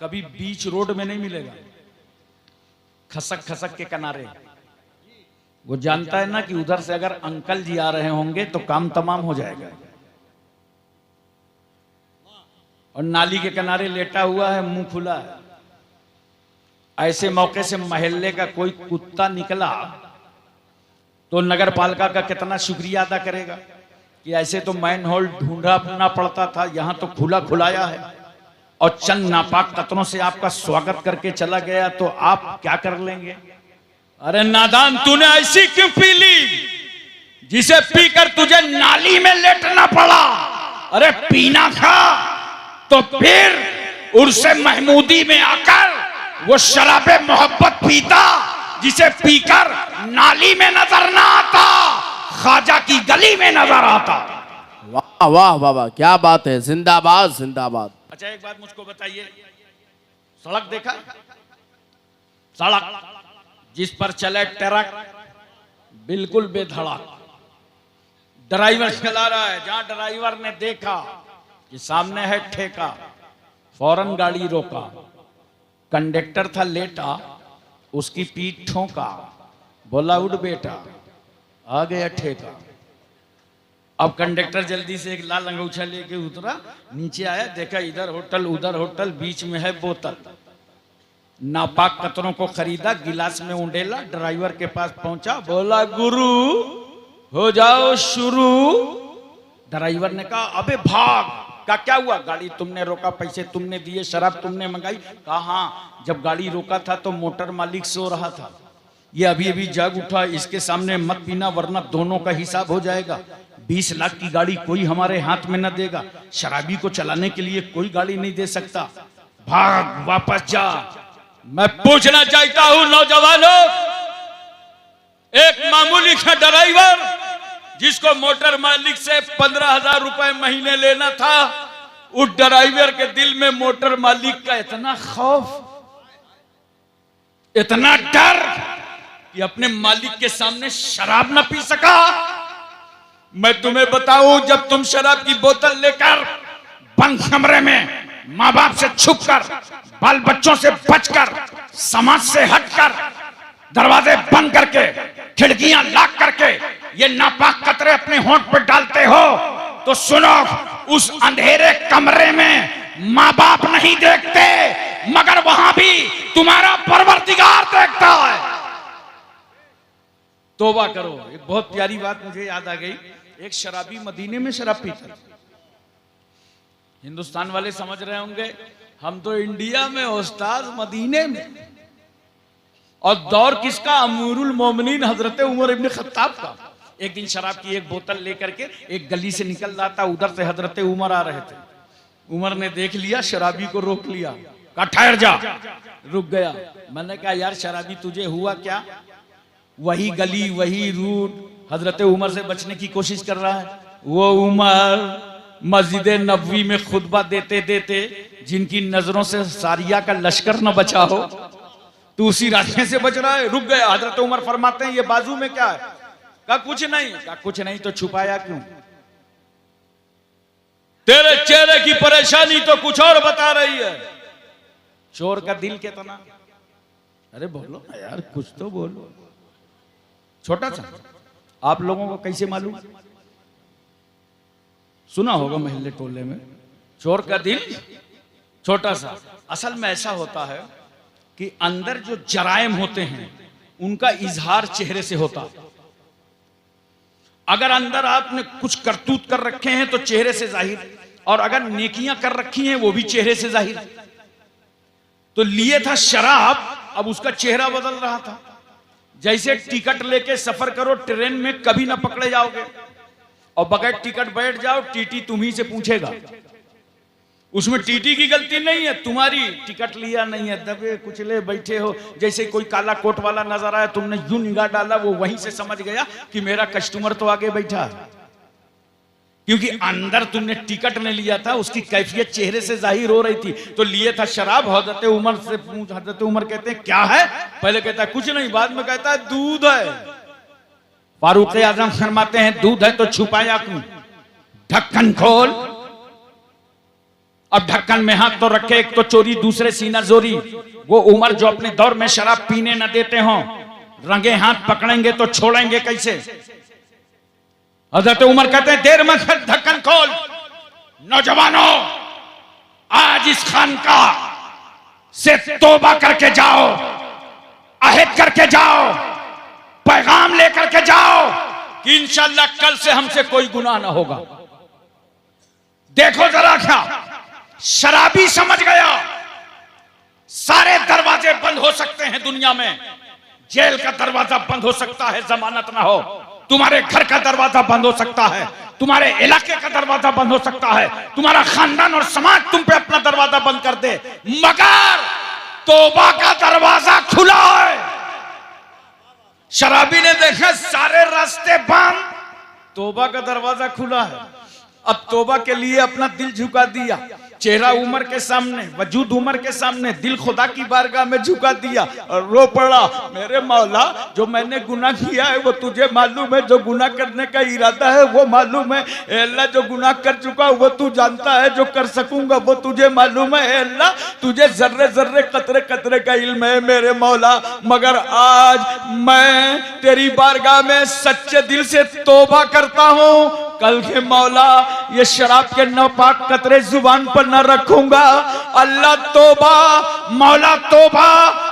कभी बीच रोड में नहीं मिलेगा, खसक खसक के किनारे। वो जानता है ना कि उधर से अगर अंकल जी आ रहे होंगे तो काम तमाम हो जाएगा। और नाली के किनारे लेटा हुआ है, मुंह खुला है। ऐसे मौके से मोहल्ले का कोई कुत्ता निकला तो नगर पालिका का कितना शुक्रिया अदा करेगा कि ऐसे तो मैन होल ढूंढना पड़ता था, यहां तो खुला खुलाया है। और चंद नापाक तत्वों से आपका स्वागत करके चला गया तो आप क्या कर लेंगे? अरे नादान, तूने ऐसी क्यों पी ली जिसे पीकर तुझे नाली में लेटना पड़ा? अरे पीना था तो फिर उर्से महमूदी में आकर वो शराबे मोहब्बत पीता जिसे पीकर नाली में नजर ना आता, ख्वाजा की गली में नजर आता। वाह वाह वाह वाह, क्या बात है, जिंदाबाद जिंदाबाद। अच्छा, एक बात मुझको बताइए, सड़क देखा? सड़क जिस पर चले ट्रक बिल्कुल बेधड़क, ड्राइवर चला रहा है, जहां ड्राइवर ने देखा कि सामने है ठेका, फौरन गाड़ी रोका। कंडक्टर था लेटा, उसकी पीठ ठोका, बोला उठ बेटा, आ गया ठेका। अब कंडक्टर जल्दी से एक लाल अंगूछा लेके उतरा, नीचे आया, देखा इधर होटल उधर होटल, बीच में है बोतल। नापाक कतरों को खरीदा, गिलास में उंडेला, ड्राइवर के पास पहुंचा, बोला गुरु हो जाओ शुरू। ड्राइवर ने कहा अबे भाग। का क्या हुआ? गाड़ी तुमने रोका, पैसे तुमने दिए, शराब तुमने मंगाई। कहा हाँ, जब गाड़ी रोका था तो मोटर मालिक सो रहा था, ये अभी अभी जाग उठा, इसके सामने मत पीना वरना दोनों का हिसाब हो जाएगा। 20 लाख की गाड़ी कोई हमारे हाथ में न देगा, शराबी को चलाने के लिए कोई गाड़ी नहीं दे सकता, भाग वापस जा। मैं पूछना चाहता हूं नौजवानों, एक मामूली सा ड्राइवर जिसको मोटर मालिक से 15,000 रुपए महीने लेना था, उस ड्राइवर के दिल में मोटर मालिक का इतना खौफ, इतना डर कि अपने मालिक के सामने शराब ना पी सका। मैं तुम्हें बताऊं, जब तुम शराब की बोतल लेकर बंद कमरे में माँ बाप से छुपकर, बाल बच्चों से बचकर, समाज से हटकर, दरवाजे बंद करके, खिड़कियां लॉक करके, ये नापाक कतरे अपने होंठ पर डालते हो, तो सुनो, उस अंधेरे कमरे में माँ बाप नहीं देखते, मगर वहां भी तुम्हारा परवरदिगार देखता है। तौबा करो। एक बहुत प्यारी बात मुझे याद आ गई। एक शराबी मदीने में शराब पीता। हिंदुस्तान वाले समझ रहे होंगे हम तो इंडिया में, उस्ताद मदीने में। और दौर किसका? अमीरुल मोमिनीन हजरत उमर इब्न खत्ताब का। एक दिन शराब की एक बोतल लेकर के एक गली से निकल रहा था, उधर से हजरत उमर आ रहे थे। उमर ने देख लिया, शराबी को रोक लिया, कहा ठहर जा। रुक गया। मैंने कहा यार शराबी तुझे हुआ क्या? वही गली वही रूट, हजरत उमर से बचने की कोशिश कर रहा है। वो उमर मस्जिद नबवी में खुतबा देते देते जिनकी नजरों से सारिया का लश्कर न बचा हो, तो उसी रास्ते से बच रहा है। रुक गया। हजरत उमर फरमाते हैं ये बाजू में क्या है? कहा कुछ नहीं। कहा कुछ नहीं तो छुपाया क्यों? तेरे चेहरे की परेशानी तो कुछ और बता रही है। चोर का दिल कितना, अरे बोलो ना यार, कुछ तो बोलो। छोटा सा, आप लोगों को कैसे मालूम? सुना होगा मोहल्ले टोले में, चोर का दिल छोटा सा। असल में ऐसा होता है कि अंदर जो जराइम होते हैं उनका इजहार चेहरे से होता है। अगर अंदर आपने कुछ करतूत कर रखे हैं तो चेहरे से जाहिर, और अगर नेकियां कर रखी हैं वो भी चेहरे से जाहिर। तो लिए था शराब, अब उसका चेहरा बदल रहा था। जैसे टिकट लेके सफर करो, ट्रेन में कभी ना पकड़े जाओगे, और बगैर टिकट बैठ जाओ, टीटी तुम्ही से पूछेगा। उसमें टीटी की गलती नहीं है, तुम्हारी टिकट लिया नहीं है, दबे कुचले बैठे हो। जैसे कोई काला कोट वाला नजर आया, तुमने यूं निगाह डाला, वो वहीं से समझ गया कि मेरा कस्टमर तो आगे बैठा है, क्योंकि अंदर तुमने टिकट नहीं लिया था। उसकी कैफियत चेहरे से जाहिर हो रही थी। तो लिए था शराब, हजरत उमर से पूछ, हजरत उमर कहते हैं क्या है? पहले कहता है कुछ नहीं, बाद में कहता है दूध है। फारूक आजम फरमाते हैं दूध है तो छुपाया क्यों? ढक्कन खोल। अब ढक्कन में हाथ तो रखे, एक तो चोरी दूसरे सीना जोरी। वो उमर जो अपने दौर में शराब पीने न देते हो, रंगे हाथ पकड़ेंगे तो छोड़ेंगे कैसे? हजरत उमर कहते हैं देर मत कर, ढक्कन खोल। नौजवानों, आज इस खानकाह से तौबा करके जाओ, अहद करके जाओ, पैगाम लेकर के जाओ कि इंशाअल्लाह कल से हमसे कोई गुनाह ना होगा। देखो जरा, क्या शराबी समझ गया सारे दरवाजे बंद हो सकते हैं दुनिया में। जेल का दरवाजा बंद हो सकता है, जमानत ना हो। तुम्हारे घर का दरवाजा बंद हो सकता है, तुम्हारे इलाके का दरवाजा बंद हो सकता है, तुम्हारा खानदान और समाज तुम पे अपना दरवाजा बंद कर दे, मगर तौबा का दरवाजा खुला है। शराबी ने देखा सारे रास्ते बंद, तौबा का दरवाजा खुला है। अब तौबा के लिए अपना दिल झुका दिया। चेहरा उमर के सामने, वजूद उमर के सामने, दिल खुदा की बारगाह में झुका दिया और रो पड़ा, मेरे मौला जो मैंने गुनाह किया है वो तुझे मालूम है, जो गुनाह करने का इरादा है वो मालूम है। ए अल्लाह जो गुनाह कर चुका वो तू जानता है, जो कर सकूंगा वो तुझे मालूम है। ए अल्लाह तुझे जर्रे जर्रे कतरे कतरे का इल्म है मेरे मौला, मगर आज मैं तेरी बारगाह में सच्चे दिल से तौबा करता हूँ। कल के मौला ये शराब के नापाक कतरे जुबान पर न रखूंगा। अल्लाह तौबा, मौला तौबा,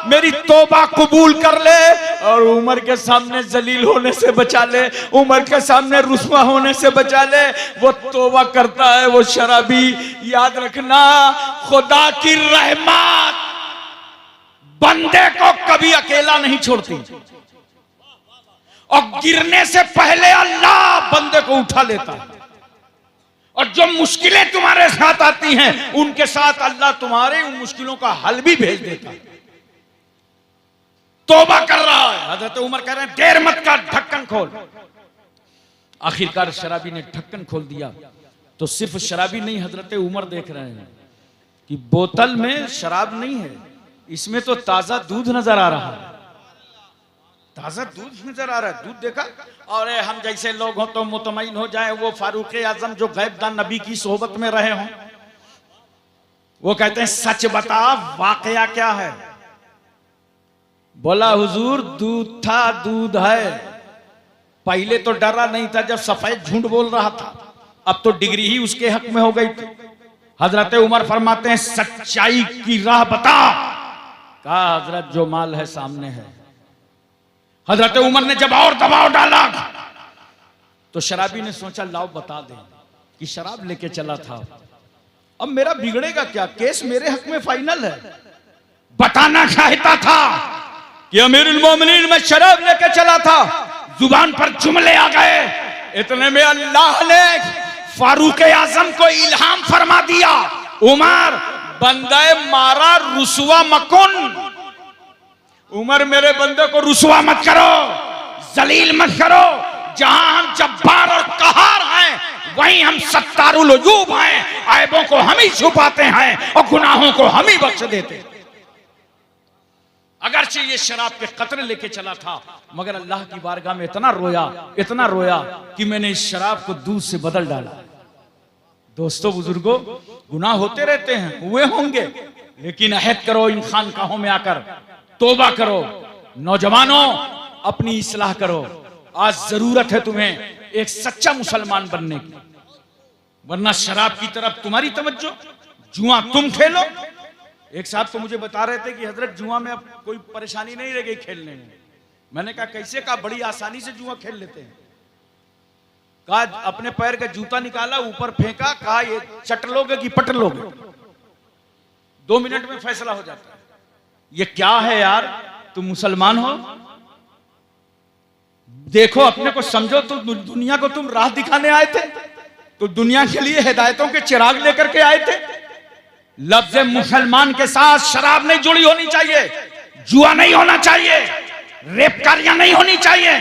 मेरी तौबा कबूल कर ले और उमर के सामने जलील होने से बचा ले, उमर के सामने रुस्वा होने से बचा ले। वो तौबा करता है वो शराबी। याद रखना खुदा की रहमत बंदे को कभी अकेला नहीं छोड़ती और गिरने से पहले अल्लाह बंदे को उठा लेता है। और जो मुश्किलें तुम्हारे साथ आती हैं उनके साथ अल्लाह तुम्हारे उन मुश्किलों का हल भी भेज देता है। तौबा कर रहा है, हजरत उमर कह रहे हैं देर मत कर, ढक्कन खोल। आखिरकार शराबी ने ढक्कन खोल दिया तो सिर्फ शराबी नहीं, हजरत उमर देख रहे हैं कि बोतल में शराब नहीं है, इसमें तो ताजा दूध नजर आ रहा है, ताजा दूध नजर आ रहा है। दूध देखा और हम जैसे लोग हो तो मुतमईन हो जाए, वो फारूक आजम जो गैबदान नबी की सोहबत में रहे हों, वो कहते हैं सच बता वाकया क्या है। बोला हुजूर दूध था, दूध है। पहले तो डरा नहीं था जब सफेद झूठ बोल रहा था, अब तो डिग्री ही उसके हक में हो गई थी। हजरत उमर फरमाते हैं सच्चाई की राह बता। कहा हजरत जो माल है सामने है। हजरत उमर ने जब और दबाव डाला तो शराबी ने सोचा लाओ बता दे कि शराब लेके चला था, अब मेरा बिगड़ेगा क्या, केस मेरे हक में फाइनल है। बताना चाहता था कि अमीरुल मोमिनीन में शराब लेके चला था, जुबान पर जुमले आ गए। इतने में अल्लाह ने फारूक आजम को इल्हाम फरमा दिया, उमर बंदे मारा रुसवा मकुन, उमर मेरे बंदे को रुसवा मत करो, जलील मत करो। जहां हम जब्बार और कहार हैं वहीं हम सत्तारुल उजूब हैं, ऐबों को हम ही छुपाते हैं और गुनाहों को हम ही बख्श देते हैं। अगरचे ये शराब के कतरे लेके चला था, मगर अल्लाह की बारगाह में इतना रोया कि मैंने इस शराब को दूध से बदल डाला। दोस्तों बुजुर्गों, गुनाह होते रहते हैं, हुए होंगे, लेकिन अहद करो इन खानकाहों में आकर, तौबा करो। नौजवानों अपनी इस्लाह करो, आज जरूरत है तुम्हें एक सच्चा मुसलमान बनने की, वरना शराब की तरफ तुम्हारी तवज्जो, जुआ तुम खेलो। एक साहब तो मुझे बता रहे थे कि हजरत जुआ में अब कोई परेशानी नहीं रह गई खेलने में। मैंने कहा कैसे? कहा बड़ी आसानी से जुआ खेल लेते हैं। कहा अपने पैर का जूता निकाला, ऊपर फेंका, कहा ये चट लोगे कि पट लोगे, 2 मिनट में फैसला हो जाता है। ये क्या है यार, तुम मुसलमान हो, देखो अपने को समझो। तो दुनिया को तुम राह दिखाने आए थे, तो दुनिया के लिए हिदायतों के चिराग लेकर के आए थे। लफ्ज़ मुसलमान के साथ शराब नहीं जुड़ी होनी चाहिए, जुआ नहीं होना चाहिए, रेपकारियां नहीं होनी चाहिए,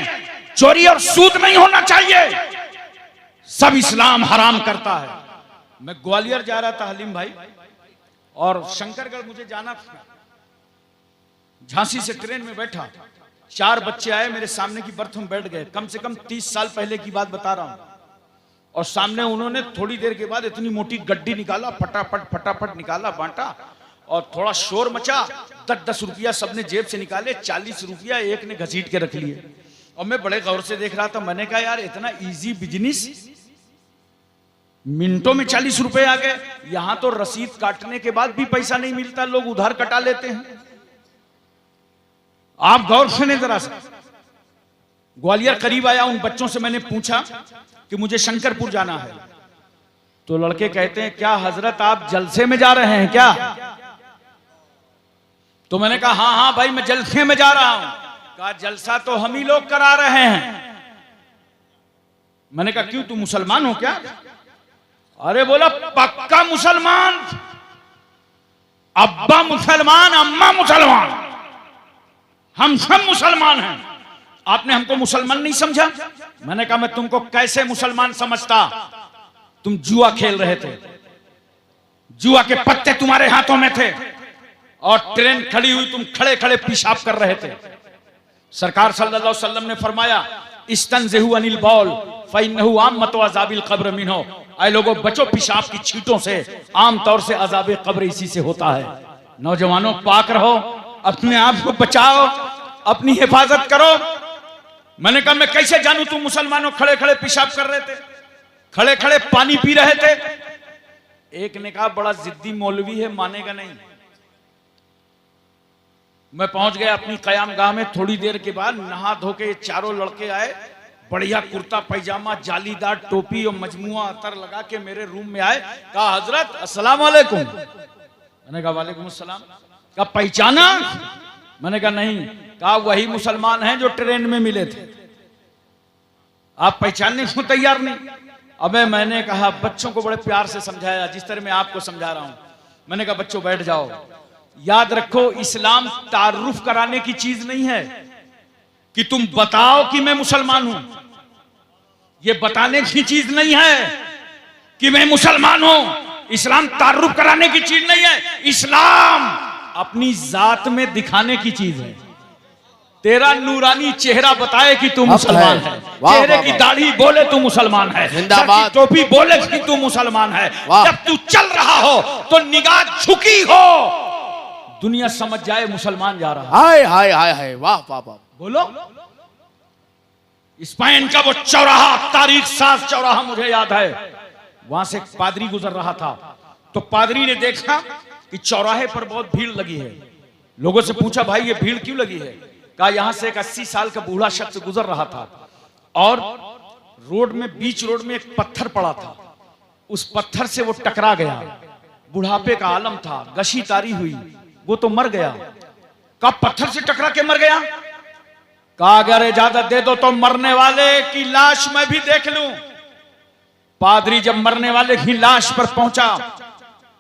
चोरी और सूद नहीं होना चाहिए, सब इस्लाम हराम करता है। मैं ग्वालियर जा रहा था हलीम भाई, और शंकरगढ़ मुझे जाना था। झांसी से ट्रेन में बैठा, 4 बच्चे आए मेरे सामने की बर्थ में बैठ गए। कम से कम 30 साल पहले की बात बता रहा हूं। और सामने उन्होंने थोड़ी देर के बाद इतनी मोटी गड्डी निकाला, फटाफट निकाला, बांटा, और थोड़ा शोर मचा। 10-10 रुपया सबने जेब से निकाले, 40 रुपया एक ने घसीट के रख लिए। और मैं बड़े गौर से देख रहा था। मैंने कहा यार इतना इजी बिजनेस, मिनटों में 40 रुपए आ गए। यहां तो रसीद काटने के बाद भी पैसा नहीं मिलता, लोग उधार कटा लेते हैं। आप गौर सुने जरा सा। ग्वालियर करीब आया, उन बच्चों से मैंने पूछा कि मुझे शंकरपुर जाना है। तो लड़के कहते हैं क्या हजरत आप जलसे में जा रहे हैं क्या? तो मैंने कहा हाँ हाँ भाई मैं जलसे में जा रहा हूं। कहा जलसा तो हम ही लोग करा रहे हैं। मैंने कहा क्यों, तुम मुसलमान हो क्या? अरे बोला पक्का मुसलमान, अब्बा मुसलमान, अम्मा मुसलमान, हम सब मुसलमान हैं। आपने हमको मुसलमान नहीं समझा। मैंने कहा मैं तुमको कैसे मुसलमान समझता? तुम जुआ खेल रहे थे, जुआ के पत्ते तुम्हारे हाथों में थे और ट्रेन खड़ी हुई, तुम खड़े खड़े पेशाब कर रहे थे। सरकार सल्लल्लाहु अलैहि वसल्लम ने फरमाया इस्तंज़िहु अनिल बौल फ़इन्नहु आम्मतु अज़ाबिल क़ब्र मिन्हु। ऐ लोगों, बचो पेशाब की छींटों से, आमतौर से अज़ाबे क़ब्र इसी से होता है। नौजवानों, पाक रहो, अपने आप को बचाओ, अपनी हिफाजत करो। मैंने कहा मैं कैसे जानूं तुम मुसलमानों खड़े खड़े पेशाब कर रहे थे, खड़े खड़े पानी पी रहे थे। एक ने कहा बड़ा जिद्दी मौलवी है, मानेगा नहीं। मैं पहुंच गया अपनी कयाम गाह में। थोड़ी देर के बाद नहा धो के चारों लड़के आए, बढ़िया कुर्ता पैजामा, जालीदार टोपी और मजमुआ अतर लगा के मेरे रूम में आए। कहा हजरत अस्सलाम वालेकुम। मैंने कहा वालेकुम अस्सलाम। कहा पहचाना? मैंने कहा नहीं। कहा वही मुसलमान हैं जो ट्रेन में मिले थे, आप पहचानने को तैयार नहीं। अबे मैंने कहा बच्चों को बड़े प्यार से समझाया, जिस तरह मैं आपको समझा रहा हूं। मैंने कहा बच्चों बैठ जाओ, याद रखो इस्लाम तारुफ कराने की चीज नहीं है कि तुम बताओ कि मैं मुसलमान हूं। यह बताने की चीज नहीं है कि मैं मुसलमान हूं। इस्लाम तारुफ कराने की चीज नहीं है। इस्लाम अपनी जात में दिखाने की चीज है। तेरा नूरानी चेहरा बताए कि तू मुसलमान है, चेहरे की दाढ़ी बोले तू मुसलमान है, जिंदाबाद, टोपी बोले कि तू मुसलमान है। जब तू चल रहा हो तो निगाह झुकी हो, दुनिया समझ जाए मुसलमान जा रहा है। हाय हाय हाय हाय, वाह वाह वाह। बोलो, स्पेन का वो चौराहा, तारीख साज चौराहा मुझे याद है। वहां से एक पादरी गुजर रहा था, तो पादरी ने देखा कि चौराहे पर बहुत भीड़ लगी है। लोगों से पूछा भाई ये भीड़ क्यों लगी है? कहा यहां से एक 80 साल का बूढ़ा शख्स गुजर रहा था और रोड में, बीच रोड में एक पत्थर पड़ा था, उस पत्थर से वो टकरा गया। बुढ़ापे का आलम था, गशी तारी हुई, वो तो मर गया। कहा पत्थर से टकरा के मर गया? कहा अगर इजाजत दे दो तो मरने वाले की लाश मैं भी देख लूं। पादरी जब मरने वाले की लाश पर पहुंचा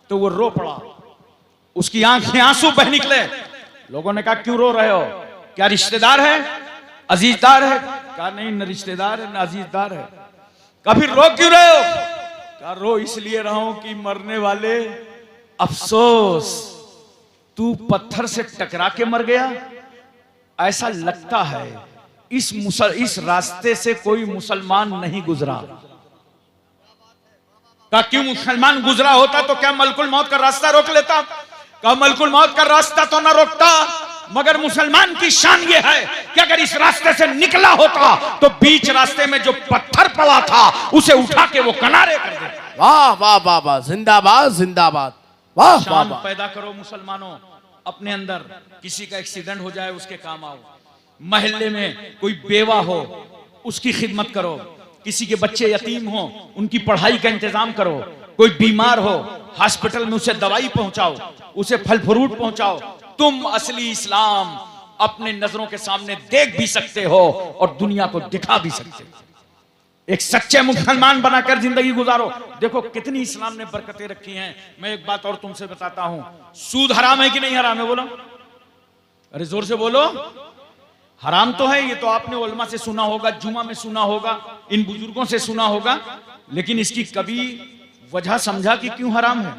तो वो रो पड़ा, उसकी आंखें आंसू बह निकले। लोगों ने कहा क्यों रो रहे हो, क्या रिश्तेदार है, अजीजदार है? कहा नहीं, न रिश्तेदार है न अजीजदार है। कहा फिर रो क्यों रहे हो? कहा रो इसलिए रहा हूं कि मरने वाले, अफसोस तू पत्थर से टकरा के मर गया। ऐसा लगता है इस रास्ते से कोई मुसलमान नहीं गुजरा। कहा क्यों, मुसलमान गुजरा होता तो क्या मलकुल मौत का रास्ता रोक लेता? कहा मलकुल मौत का रास्ता तो ना रोकता, मगर मुसलमान की शान ये है कि अगर इस रास्ते से निकला होता तो बीच रास्ते में जो पत्थर पड़ा था उसे उठा के वो किनारे कर देता। वाह वाह वाह वाह, जिंदाबाद जिंदाबाद, वाह वाह शान वाह। पैदा करो मुसलमानों अपने अंदर। किसी का एक्सीडेंट हो जाए उसके काम आओ, महल्ले में कोई बेवा हो उसकी खिदमत करो, किसी के बच्चे यतीम हो उनकी पढ़ाई का इंतजाम करो, कोई बीमार हो हॉस्पिटल में उसे दवाई पहुंचाओ, उसे फल फ्रूट पहुंचाओ। तुम असली इस्लाम अपने नजरों के सामने देख भी सकते हो और दुनिया को दिखा भी सकते हो। एक सच्चे मुसलमान बनाकर जिंदगी गुजारो। देखो कितनी इस्लाम ने बरकतें रखी हैं। मैं एक बात और तुमसे बताता हूं, सूद हराम है कि नहीं हराम है? बोलो, अरे जोर से बोलो। हराम तो है, ये तो आपने उलमा से सुना होगा, जुमा में सुना होगा, इन बुजुर्गों से सुना होगा, लेकिन इसकी कभी वजह समझा कि क्यों हराम है?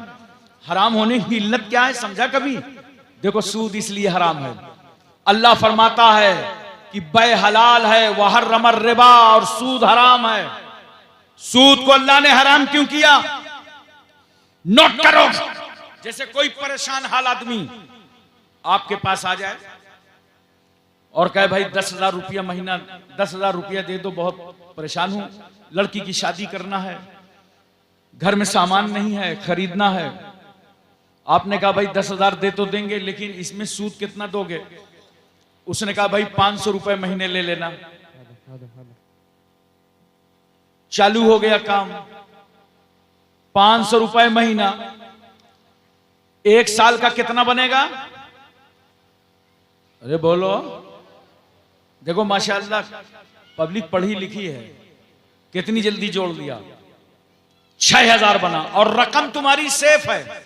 हराम होने की इल्लत क्या है समझा कभी? देखो सूद इसलिए हराम है, अल्लाह फरमाता है कि बै हलाल है वहर्रम रिबा, और सूद हराम है। सूद को अल्लाह ने हराम क्यों किया? नोट करो, जैसे कोई परेशान हाल आदमी आपके पास आ जाए और कहे भाई 10,000 रुपया महीना, 10,000 रुपया दे दो, बहुत परेशान हूं, लड़की की शादी करना है, घर में सामान नहीं है, खरीदना है। आपने कहा भाई 10,000 दे तो देंगे, लेकिन इसमें सूद कितना दोगे? उसने कहा भाई 500 रुपए महीने ले लेना। चालू हो गया काम, 500 रुपए महीना, 1 साल का कितना बनेगा? अरे बोलो। देखो माशाअल्लाह पब्लिक पढ़ी लिखी है, कितनी जल्दी जोड़ दिया, 6,000 बना और रकम तुम्हारी सेफ है,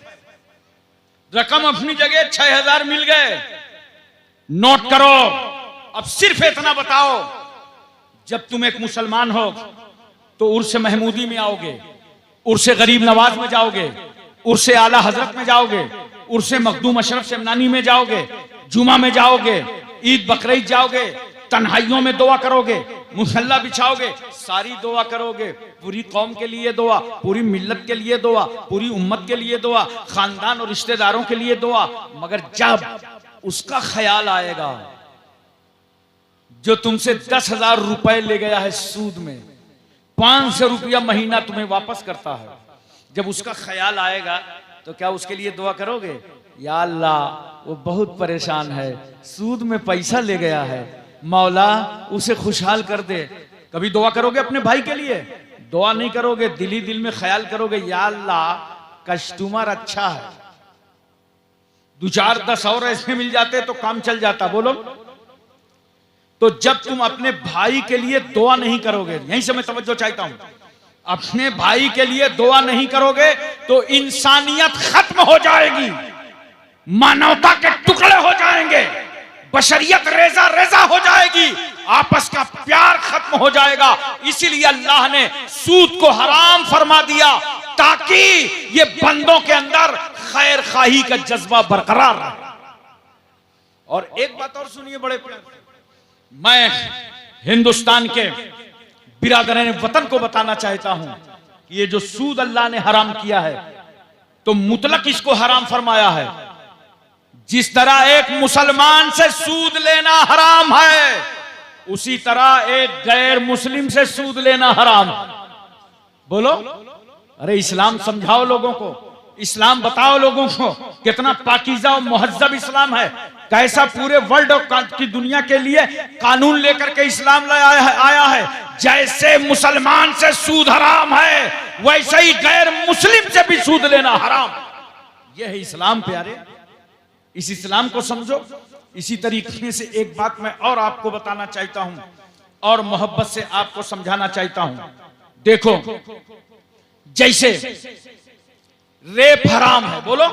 रकम अपनी जगह 6,000 मिल गए। नोट करो, अब सिर्फ इतना बताओ, जब तुम एक मुसलमान हो तो उर्स महमूदी में आओगे, उर्स गरीब नवाज में जाओगे, उर्से आला हजरत में जाओगे, उर्से मखदूम अशरफ शमनानी में जाओगे, जुमा में जाओगे, ईद बकरीद जाओगे, तन्हाइयों में दुआ करोगे, मुसल्ला बिछाओगे, सारी दुआ करोगे, पूरी कौम के लिए दुआ, पूरी मिल्लत के लिए दुआ, पूरी उम्मत के लिए दुआ, खानदान और रिश्तेदारों के लिए दुआ। मगर जब उसका ख्याल आएगा जो तुमसे 10,000 रुपए ले गया है सूद में, 500 रुपया महीना तुम्हें वापस करता है, जब उसका ख्याल आएगा तो क्या उसके लिए दुआ करोगे? या अल्लाह वो बहुत परेशान है, सूद में पैसा ले गया है, मौला उसे खुशहाल कर दे। कभी दुआ करोगे अपने भाई के लिए? दुआ नहीं करोगे, दिल ही दिल में ख्याल करोगे, या अल्लाह कस्टमर अच्छा है, 2-4-10 और ऐसे मिल जाते तो काम चल जाता। बोलो, तो जब तुम अपने भाई के लिए दुआ नहीं करोगे, यहीं से मैं तवज्जो चाहता हूं, अपने भाई के लिए दुआ नहीं करोगे तो इंसानियत खत्म हो जाएगी, मानवता के टुकड़े हो जाएंगे, बशरियत रेजा रेजा हो जाएगी, आपस का प्यार खत्म हो जाएगा। इसीलिए अल्लाह ने सूद को हराम फरमा दिया ताकि ये बंदों के अंदर खैर खाही का जज्बा बरकरार रहे। और एक बात और सुनिए बड़े प्यार, मैं हिंदुस्तान के बिरादरान वतन को बताना चाहता हूं कि ये जो सूद अल्लाह ने हराम किया है तो मुतलक इसको हराम फरमाया है। जिस तरह एक मुसलमान से सूद लेना हराम है, उसी तरह एक गैर मुस्लिम से सूद लेना हराम। बोलो, अरे इस्लाम समझाओ लोगों को, इस्लाम बताओ लोगों को, कितना पाकीज़ा और मुहज्जब इस्लाम है, कैसा पूरे वर्ल्ड की दुनिया के लिए कानून लेकर के इस्लाम आया है। जैसे मुसलमान से सूद हराम है, वैसे ही गैर मुस्लिम से भी सूद लेना हराम। यह है इस्लाम प्यारे, इस इस्लाम को समझो। इसी तरीके से एक बात मैं और आपको बताना चाहता हूं और मोहब्बत से आपको समझाना चाहता हूं। देखो, जैसे रेप हराम है, बोलो,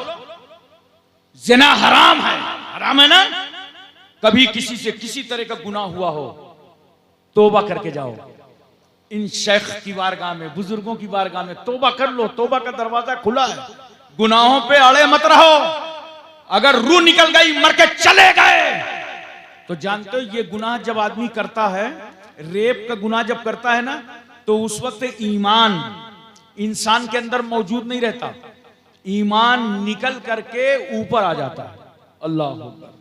जिना हराम है ना। कभी किसी से किसी तरह का गुनाह हुआ हो, तौबा करके जाओ, इन शेख की बारगाह में, बुजुर्गों की बारगाह में तौबा कर लो, तौबा का दरवाजा खुला है। गुनाहों पे अड़े मत रहो, अगर रूह निकल गई, मर के चले गए तो जानते हो ये गुनाह जब आदमी करता है, रेप का गुनाह जब करता है ना, तो उस वक्त ईमान इंसान के अंदर मौजूद नहीं रहता, ईमान निकल करके ऊपर आ जाता है। अल्लाह अकबर,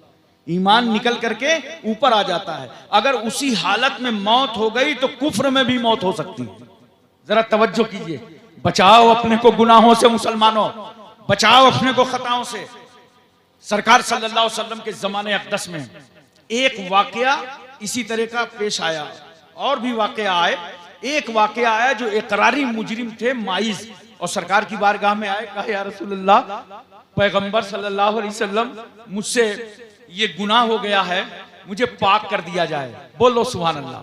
ईमान निकल करके ऊपर आ जाता है। अगर उसी हालत में मौत हो गई तो कुफ्र में भी मौत हो सकती है। जरा तवज्जो कीजिए, बचाओ अपने को गुनाहों से, मुसलमानों बचाओ अपने को खताओं से। सरकार सल्लल्लाहु अलैहि वसल्लम के जमाने अक़दस में एक वाकया इसी तरह का पेश आया, और भी वाकया आए। एक वाकया आया जो इकरारी मुजरिम थे माइज, और सरकार की बारगाह में आए, कहा या रसूलल्लाह, पैगंबर सल्लल्लाहु अलैहि वसल्लम, मुझसे ये गुनाह हो गया है, मुझे पाक कर दिया जाए। बोलो सुभान अल्लाह,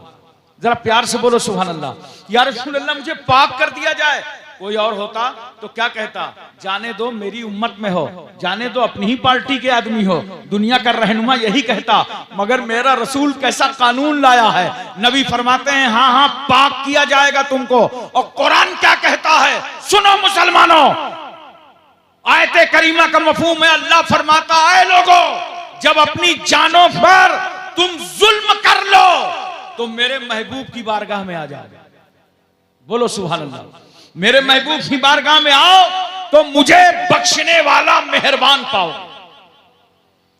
जरा प्यार से बोलो सुभान अल्लाह। या रसूलल्लाह मुझे पाक कर दिया जाए। कोई और होता तो क्या कहता, जाने दो मेरी उम्मत में हो, जाने दो अपनी ही पार्टी के आदमी हो, दुनिया का रहनुमा यही कहता। मगर मेरा रसूल कैसा कानून लाया है, नबी फरमाते हैं हाँ हाँ पाक किया जाएगा तुमको। और कुरान क्या कहता है, सुनो मुसलमानों, आयत करीमा का मफहूम है, अल्लाह फरमाता है लोगों, जब अपनी जानों पर तुम जुल्म कर लो तो मेरे महबूब की बारगाह में आ जाओ। बोलो सुभान अल्लाह, मेरे महबूब की बारगाह में आओ तो मुझे बख्शने वाला मेहरबान पाओ।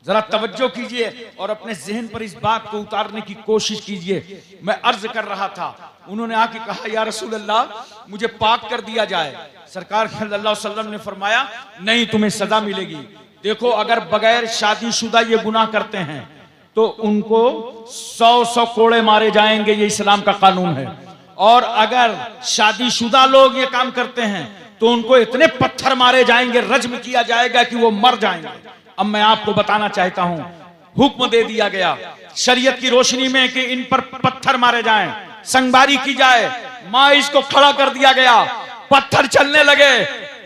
जरा तवज्जो कीजिए और अपने जहन पर इस बात को उतारने की कोशिश कीजिए। मैं अर्ज कर रहा था, उन्होंने आके कहा या रसूल अल्लाह मुझे पाक कर दिया जाए। सरकार सल्लल्लाहु अलैहि वसल्लम ने फरमाया नहीं, तुम्हें सजा मिलेगी। देखो, अगर बगैर शादीशुदा ये गुनाह करते हैं तो उनको 100 कोड़े मारे जाएंगे, ये इस्लाम का कानून है। और अगर शादीशुदा लोग ये काम करते हैं तो उनको इतने पत्थर मारे जाएंगे, रज्म किया जाएगा कि वो मर जाएंगे। अब मैं आपको बताना चाहता हूं, हुक्म दे दिया गया शरीयत की रोशनी में कि इन पर पत्थर मारे जाएं, संगबारी की जाए। माइस को खड़ा कर दिया गया, पत्थर चलने लगे,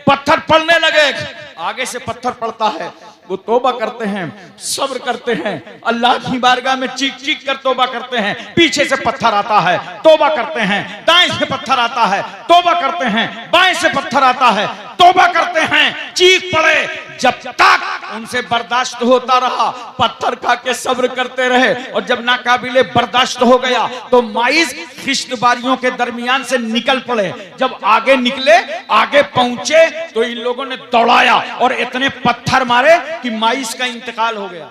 पत्थर पड़ने लगे। आगे से पत्थर पड़ता है, वो तौबा करते हैं, सब्र करते हैं, अल्लाह की बारगाह में चीख चीख कर तौबा करते हैं। पीछे से पत्थर आता है, तौबा करते हैं, दाएं से पत्थर आता है, तौबा करते हैं, बाएं से पत्थर आता है, तौबा करते हैं, चीख पड़े, जब तक उनसे बर्दाश्त होता रहा पत्थर खा के सब्र करते रहे, और जब नाकाबिले बर्दाश्त हो गया तो माइज खिश्तबारियों के दरमियान से निकल पड़े। जब आगे निकले, आगे पहुंचे तो इन लोगों ने दौड़ाया और इतने पत्थर मारे कि माइज का इंतकाल हो गया।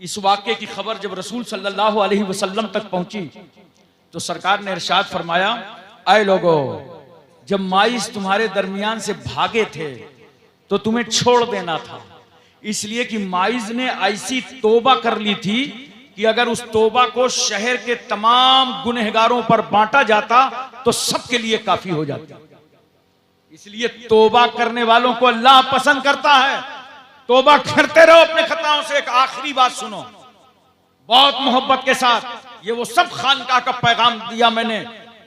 इस वाक्य की खबर जब रसूल सल्लल्लाहु अलैहि वसल्लम तक पहुंची तो सरकार ने इरशाद फरमाया, ऐ लोगों, जब माइस तुम्हारे दरमियान से भागे थे तो तुम्हें छोड़ देना था, इसलिए कि माइस ने ऐसी तौबा कर ली थी कि अगर उस तौबा को शहर के तमाम गुनहगारों पर बांटा जाता तो सबके लिए काफी हो जाता। इसलिए तौबा करने वालों को अल्लाह पसंद करता है। तौबा करते रहो अपने खताओं से। एक आखिरी बात सुनो बहुत मोहब्बत के साथ, ये वो सब खानकाह का पैगाम दिया मैंने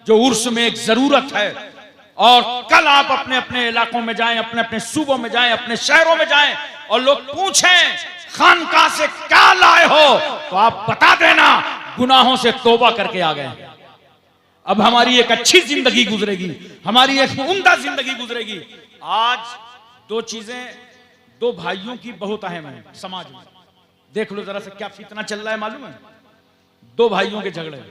जो उर्स में एक जरूरत है। और कल आप अपने अपने इलाकों में जाएं, अपने अपने सूबों में जाएं, अपने शहरों में जाएं और लोग पूछें खानकाह से क्या लाए हो, तो आप बता देना गुनाहों से तौबा करके आ गए। अब हमारी एक अच्छी जिंदगी गुजरेगी, हमारी एक उम्दा जिंदगी गुजरेगी। आज दो चीजें, दो भाइयों की बहुत अहम है समाज में। देख लो जरा से क्या फितना चल रहा है, मालूम है? दो भाइयों के झगड़े।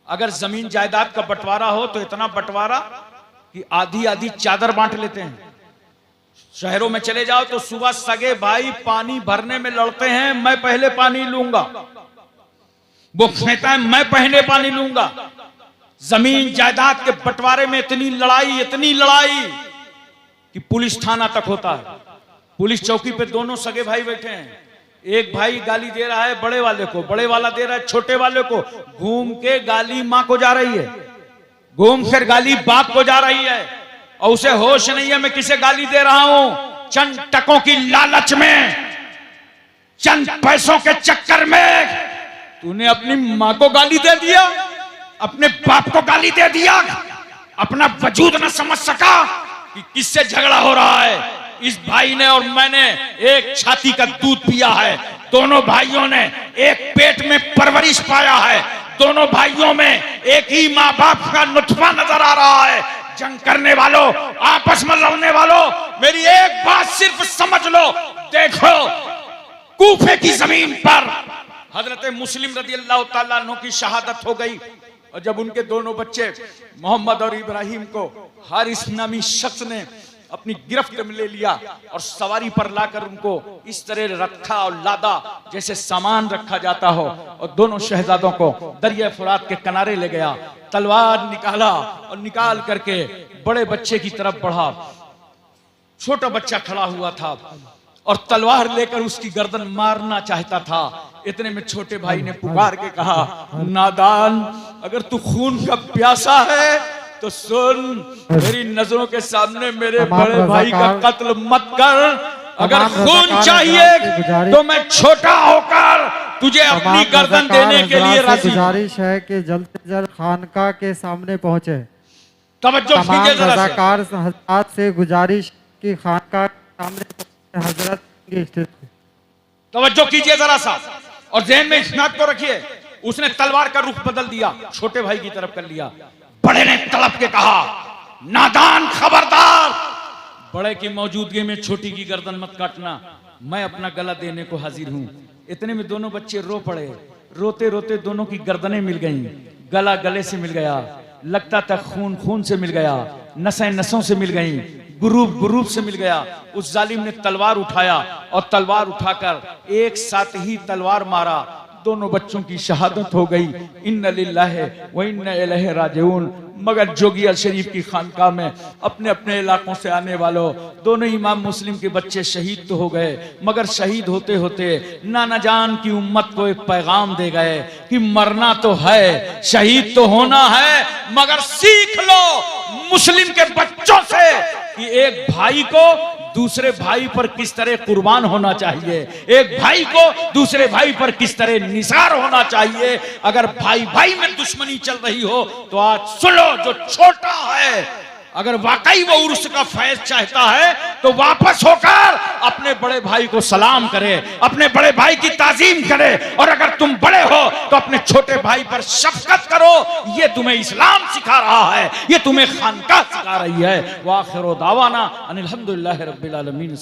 अगर जमीन जायदाद का बंटवारा हो तो इतना बंटवारा कि आधी आधी चादर बांट लेते हैं। शहरों में चले जाओ तो सुबह सगे भाई पानी भरने में लड़ते हैं, मैं पहले पानी लूंगा, वो कहता है मैं पहले पानी लूंगा। जमीन जायदाद के बंटवारे में इतनी लड़ाई कि पुलिस थाना तक होता है। पुलिस चौकी पे दोनों सगे भाई बैठे हैं, एक भाई गाली दे रहा है बड़े वाले को, बड़े वाला दे रहा है छोटे वाले को, घूम के गाली मां को जा रही है, घूम फिर गाली बाप को जा रही है, और उसे होश नहीं है मैं किसे गाली दे रहा हूं। चंद टकों की लालच में, चंद पैसों के चक्कर में तूने अपनी मां को गाली दे दिया, अपने बाप को गाली दे दिया, अपना वजूद न समझ सका कि किससे झगड़ा हो रहा है। इस भाई ने और मैंने एक छाती का दूध पिया है, दोनों भाइयों ने एक पेट में परवरिश पाया है, दोनों भाइयों में एक ही माँ बाप का नुतफा नजर आ रहा है। जंग करने वालों, आपस में लड़ने वालों, मेरी एक बात सिर्फ समझ लो। देखो कूफे की जमीन पर हजरत मुस्लिम रदियल्लाहु ताला अन्हु की शहादत हो गई, और जब उनके दोनों बच्चे मोहम्मद और इब्राहिम को हारिस नामी शख्स ने अपनी गिरफ्त में ले लिया और सवारी पर लाकर उनको इस तरह रखा और लादा जैसे सामान रखा जाता हो, और दोनों शहजादों को दरिया फुरात के किनारे ले गया, तलवार निकाला और निकाल करके बड़े बच्चे की तरफ बढ़ा। छोटा बच्चा खड़ा हुआ था और तलवार लेकर उसकी गर्दन मारना चाहता था। इतने में छोटे भाई ने पुकार के कहा, नादान, अगर तू खून का प्यासा है तो सुन, मेरी नजरों के सामने मेरे बड़े भाई का कत्ल मत कर। अगर खून चाहिए तो मैं छोटा होकर तुझे अपनी गर्दन देने के लिए राजी। गुजारिश है कि जल्द से जल्द खानकाह के सामने पहुंचे। तवज्जो कीजिए जरा से। रज़ाकार हज़रात से गुजारिश की खानकाह के सामने हजरत की स्थिति। तवज्जो कीजिए जरा सा और ज़हन में इस बात को रखिए। उसने तलवार का रुख बदल दिया, छोटे भाई की तरफ कर लिया। बड़े ने तड़प के कहा, नादान, खबरदार, बड़े की मौजूदगी में छोटी की गर्दन मत काटना, मैं अपना गला देने को हाजिर हूं। इतने में दोनों बच्चे रो पड़े, रोते रोते दोनों की गर्दनें मिल गईं, गला गले से मिल गया, लगता था खून खून से मिल गया, नसें नसों से मिल गईं, गुरूब से मिल गया। उस जालिम ने तलवार उठाया और तलवार उठाकर एक साथ ही तलवार मारा। दोनों बच्चों की शहादत हो गई। इन्ना लिल्लाहि व इन्ना इलैहि राजिऊन। मगर जोगिया शरीफ की खानकाह में अपने अपने इलाकों से आने वालों, दोनों इमाम मुस्लिम के बच्चे शहीद तो हो गए, मगर शहीद होते होते नाना जान की उम्मत को एक पैगाम दे गए कि मरना तो है, शहीद तो होना है, मगर सीख लो मुस्लिम के बच्चों से कि एक भाई को दूसरे भाई पर किस तरह कुर्बान होना चाहिए, एक भाई को दूसरे भाई पर किस तरह निसार होना चाहिए। अगर भाई भाई में दुश्मनी चल रही हो तो आज सुनो, जो छोटा है अगर वाकई वो उर्स का फैज चाहता है तो वापस होकर अपने बड़े भाई को सलाम करे, अपने बड़े भाई की ताजीम करे, और अगर तुम बड़े हो तो अपने छोटे भाई पर शफकत करो। ये तुम्हें इस्लाम सिखा रहा है, ये तुम्हें खानका सिखा रही है। वाखिर दावाना अनिल हम्दुलिल्लाहि रब्बिल आलमीन।